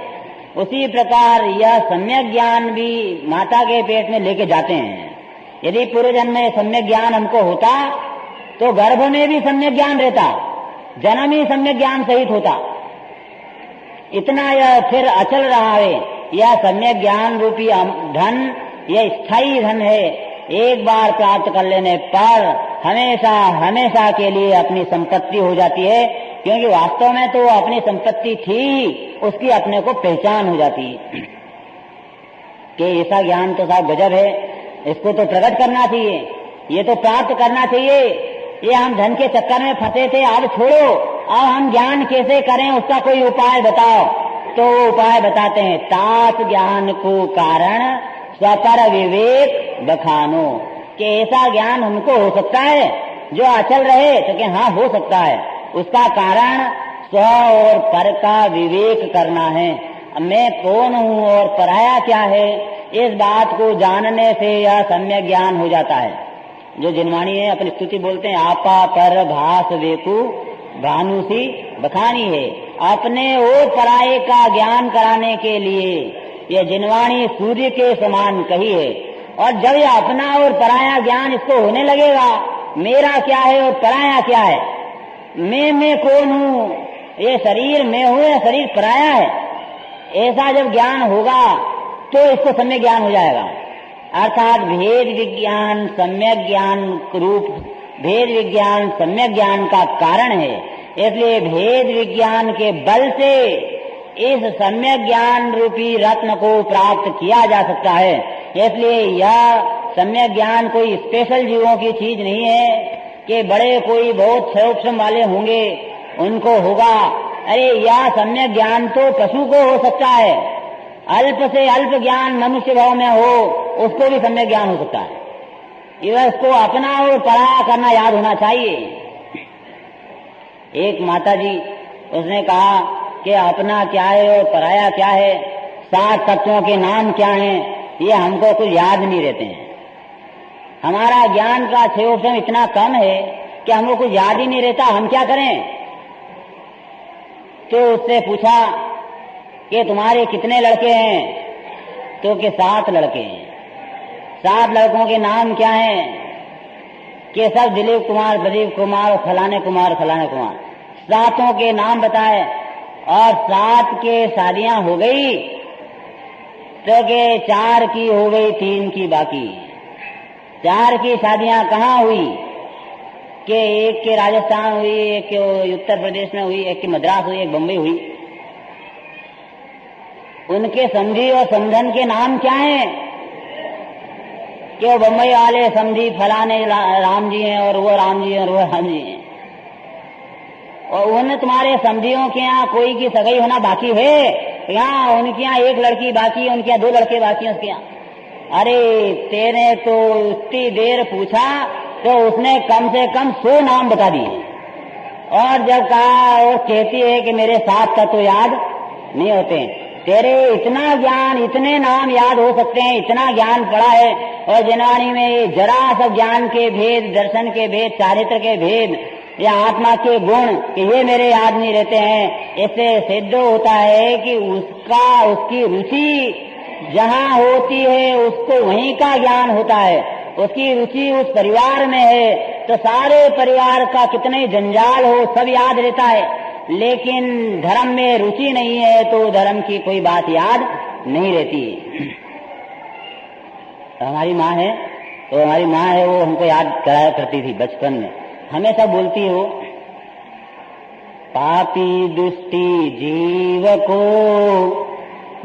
उसी प्रकार यह सम्यक ज्ञान भी माता के पेट में लेके जाते हैं। यदि पूर्व जन्म में सम्यक ज्ञान हमको होता तो गर्भ में भी सम्यक ज्ञान रहता, जन्म ही सम्यक ज्ञान सहित होता। इतना यह फिर अचल रहा है। यह सम्यक ज्ञान रूपी धन यह स्थायी धन है, एक बार प्राप्त कर लेने पर हमेशा हमेशा के लिए अपनी संपत्ति हो जाती है। क्योंकि वास्तव में तो अपनी संपत्ति थी, उसकी अपने को पहचान हो जाती है कि ऐसा ज्ञान तो साहब गजब है, इसको तो प्रकट करना चाहिए, ये तो प्राप्त करना चाहिए। ये हम धन के चक्कर में फंसे थे, अब छोड़ो, अब हम ज्ञान कैसे करें उसका कोई उपाय बताओ। तो वो उपाय बताते हैं, तात ज्ञान को कारण स्वपर विवेक बखानो, कि ऐसा ज्ञान हमको हो सकता है जो अचल रहे, तो कि हाँ हो सकता है। उसका कारण स्व और पर का विवेक करना है। मैं कौन हूँ और पराया क्या है, इस बात को जानने से यह सम्यक ज्ञान हो जाता है। जो जिनवाणी है अपनी स्तुति बोलते हैं, आपा पर भास वेकु भानुसी बखानी है। अपने और पराये का ज्ञान कराने के लिए यह जिनवाणी सूर्य के समान कही है। और जब यह अपना और पराया ज्ञान इसको होने लगेगा, मेरा क्या है और पराया क्या है, मैं कौन हूँ, ये शरीर मैं हूँ या शरीर पराया है, ऐसा जब ज्ञान होगा तो इसको सम्यक ज्ञान हो जाएगा। अर्थात भेद विज्ञान सम्यक ज्ञान रूप, भेद विज्ञान सम्यक ज्ञान का कारण है। इसलिए भेद विज्ञान के बल से इस सम्यक ज्ञान रूपी रत्न को प्राप्त किया जा सकता है। इसलिए यह सम्यक ज्ञान कोई स्पेशल जीवों की चीज नहीं है कि बड़े कोई बहुत सूक्ष्म वाले होंगे उनको होगा। अरे यह सम्यक ज्ञान तो पशु को हो सकता है, अल्प से अल्प ज्ञान मनुष्य भाव में हो उसको भी सम्यक ज्ञान हो सकता है। यह उसको अपना और पराया करना याद होना चाहिए। एक माता जी उसने कहा कि अपना क्या है और पराया क्या है, 7 तत्वों के नाम क्या हैं, ये हमको कुछ याद नहीं रहते हैं। हमारा ज्ञान का क्षेत्रफल इतना कम है कि हमको कुछ याद ही नहीं रहता, हम क्या करें। तो उससे पूछा कि तुम्हारे कितने लड़के हैं, तो कि 7 लड़के हैं। 7 लड़कों के नाम क्या हैं, कि सब दिलीप कुमार, प्रदीप कुमार, फलाने कुमार, फलाने कुमार, 7 के नाम बताए। और 7 के शादियां हो गई, तो के 4 की हो गई, 3 की बाकी। 4 की शादियां कहाँ हुई, कि एक के राजस्थान हुई, एक के उत्तर प्रदेश में हुई, एक की मद्रास हुई, एक बम्बई हुई। उनके समधी और समधन के नाम क्या हैं, कि वो बम्बई वाले समधी फलाने राम जी हैं और वो राम जी हैं और वो राम जी हैं। और उन तुम्हारे समधियों के यहाँ कोई की सगाई होना बाकी है, यहाँ उनके यहाँ 1 लड़की बाकी है, उनके यहाँ 2 लड़के बाकी हैं उसके यहाँ। अरे तेरे तो उतनी देर पूछा तो उसने कम से कम 100 नाम बता दिए। और जब कहा, और कहती है कि मेरे 7 का तो याद नहीं होते। तेरे इतना ज्ञान, इतने नाम याद हो सकते हैं, इतना ज्ञान पड़ा है, और जिनवाणी में जरा सब ज्ञान के भेद, दर्शन के भेद, चारित्र के भेद या आत्मा के गुण कि ये मेरे याद नहीं रहते हैं। इससे सिद्ध होता है कि उसकी रुचि जहाँ होती है उसको वहीं का ज्ञान होता है। उसकी रुचि उस परिवार में है तो सारे परिवार का कितने जंजाल हो सब याद रहता है। लेकिन धर्म में रुचि नहीं है तो धर्म की कोई बात याद नहीं रहती। हमारी माँ है तो हमारी माँ है वो हमको याद कराया करती थी बचपन में, हमेशा बोलती हो, पापी दुष्टी जीव को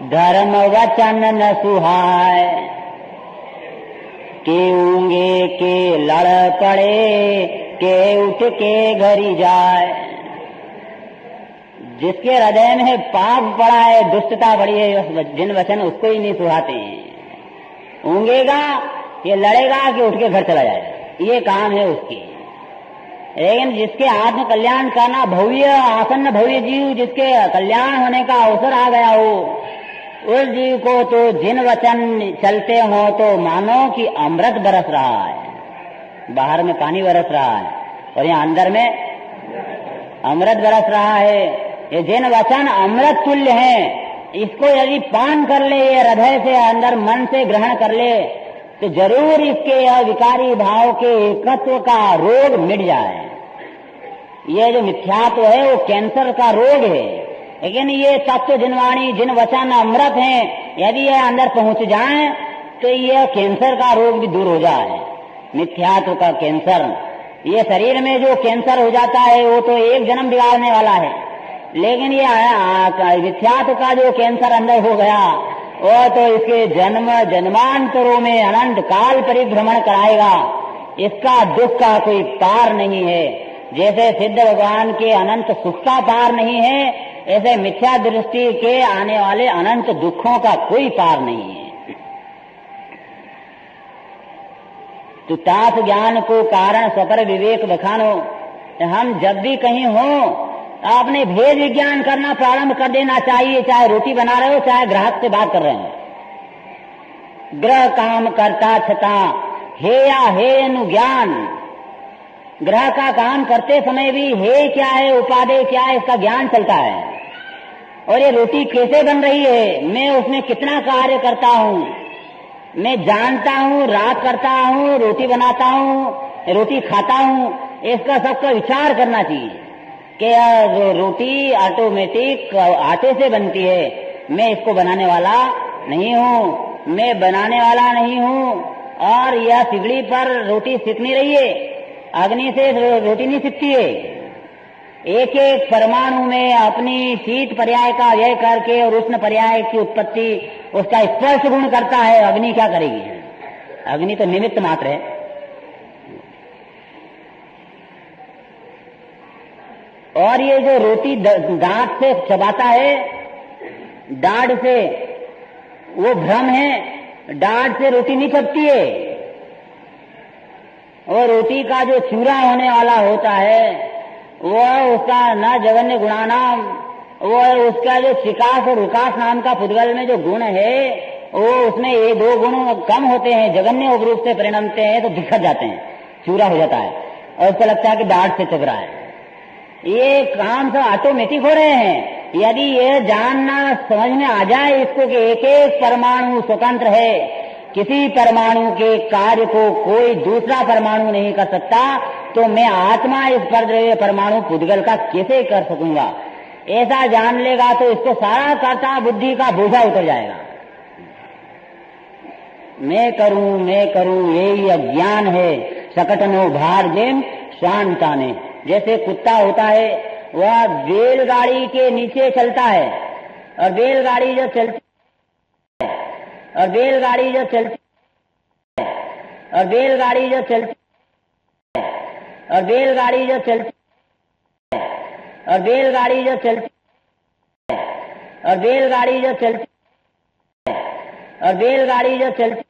धर्म वचन न सुहाय, के ऊंगे के लड़ पड़े, के उठ के घरी जाए। जिसके हृदय में पाप पड़ा है, दुष्टता बड़ी है, जिन वचन उसको ही नहीं सुहाते हैं। ऊंगेगा ये लड़ेगा कि उठ के घर चला जाएगा, ये काम है उसकी। लेकिन जिसके आत्म कल्याण करना, भव्य आसन्न भव्य जीव जिसके कल्याण होने का अवसर आ गया हो, उस जीव को तो जिन वचन चलते हो तो मानो कि अमृत बरस रहा है। बाहर में पानी बरस रहा है और यहाँ अंदर में अमृत बरस रहा है। ये जिन वचन अमृत तुल्य हैं, इसको यदि पान कर ले, ये हृदय से अंदर मन से ग्रहण कर ले, तो जरूर इसके यह विकारी भाव के एकत्व का रोग मिट जाए। ये जो मिथ्यात्व है वो कैंसर का रोग है। लेकिन ये तत्व जिनवाणी जिन वचन अमृत हैं, यदि ये अंदर पहुंच जाए तो ये कैंसर का रोग भी दूर हो जाए। मिथ्यात्व का कैंसर, ये शरीर में जो कैंसर हो जाता है वो तो एक जन्म बिगाड़ने वाला है, लेकिन ये मिथ्यात्व का जो कैंसर अंदर हो गया वो तो इसके जन्म जन्मांतरों में अनंत काल परिभ्रमण कराएगा। इसका दुख का कोई पार नहीं है। जैसे सिद्ध भगवान के अनंत सुख का पार नहीं है, ऐसे मिथ्या दृष्टि के आने वाले अनंत दुखों का कोई पार नहीं है। तो तात ज्ञान को कारण सपर विवेक बखानो। हम जब भी कहीं हो आपने भेद विज्ञान करना प्रारंभ कर देना चाहिए, चाहे रोटी बना रहे हो चाहे ग्राहक से बात कर रहे हैं। ग्रह काम करता छता हे या हे अनुज्ञान। ग्रह का काम करते समय भी हे क्या है, उपादेय क्या है, इसका ज्ञान चलता है। और ये रोटी कैसे बन रही है, मैं उसमें कितना कार्य करता हूँ, मैं जानता हूँ, रात करता हूँ, रोटी बनाता हूँ, रोटी खाता हूँ, इसका सबका विचार करना चाहिए कि रोटी ऑटोमेटिक आटे से बनती है। मैं इसको बनाने वाला नहीं हूँ, मैं बनाने वाला नहीं हूँ। और यह सिगड़ी पर रोटी सिक नहीं रही है, अग्नि से रोटी नहीं सिकती है। एक एक परमाणु में अपनी शीत पर्याय का व्यय करके और उष्ण पर्याय की उत्पत्ति उसका स्पर्श गुण करता है। अग्नि क्या करेगी, अग्नि तो निमित्त मात्र है। और ये जो रोटी दांत से चबाता है, दाढ़ से, वो भ्रम है। दाढ़ से रोटी नहीं पकती है। और रोटी का जो चूरा होने वाला होता है वह उसका न जगन्य गुणानाम वो उसका जो चिकास और रुकास नाम का पुद्गल में जो गुण है, वो उसमें ये 2 गुण कम होते हैं, जघन्य उपरूप से परिणमते हैं तो बिखर जाते हैं, चूरा हो जाता है और उसको लगता है कि दाढ़ से चुभ रहा है। ये काम सब ऑटोमेटिक हो रहे हैं। यदि ये जानना समझ में आ जाए इसको कि एक एक परमाणु स्वतंत्र है, किसी परमाणु के कार्य को कोई दूसरा परमाणु नहीं कर सकता, तो मैं आत्मा इस परमाणु पुद्गल का कैसे कर सकूंगा? ऐसा जान लेगा तो इसको सारा कर्ता बुद्धि का बोझा उतर जाएगा। मैं करूं यही अज्ञान है। सकटनो भार जेम शांताने, जैसे कुत्ता होता है वह बैलगाड़ी के नीचे चलता है और बैलगाड़ी जो चलती है और बैलगाड़ी जो चलती है और बैलगाड़ी जो चलती है और बैलगाड़ी जो चलती है और बैलगाड़ी जो चलती है और बैलगाड़ी जो चलती है और बैलगाड़ी जो चलती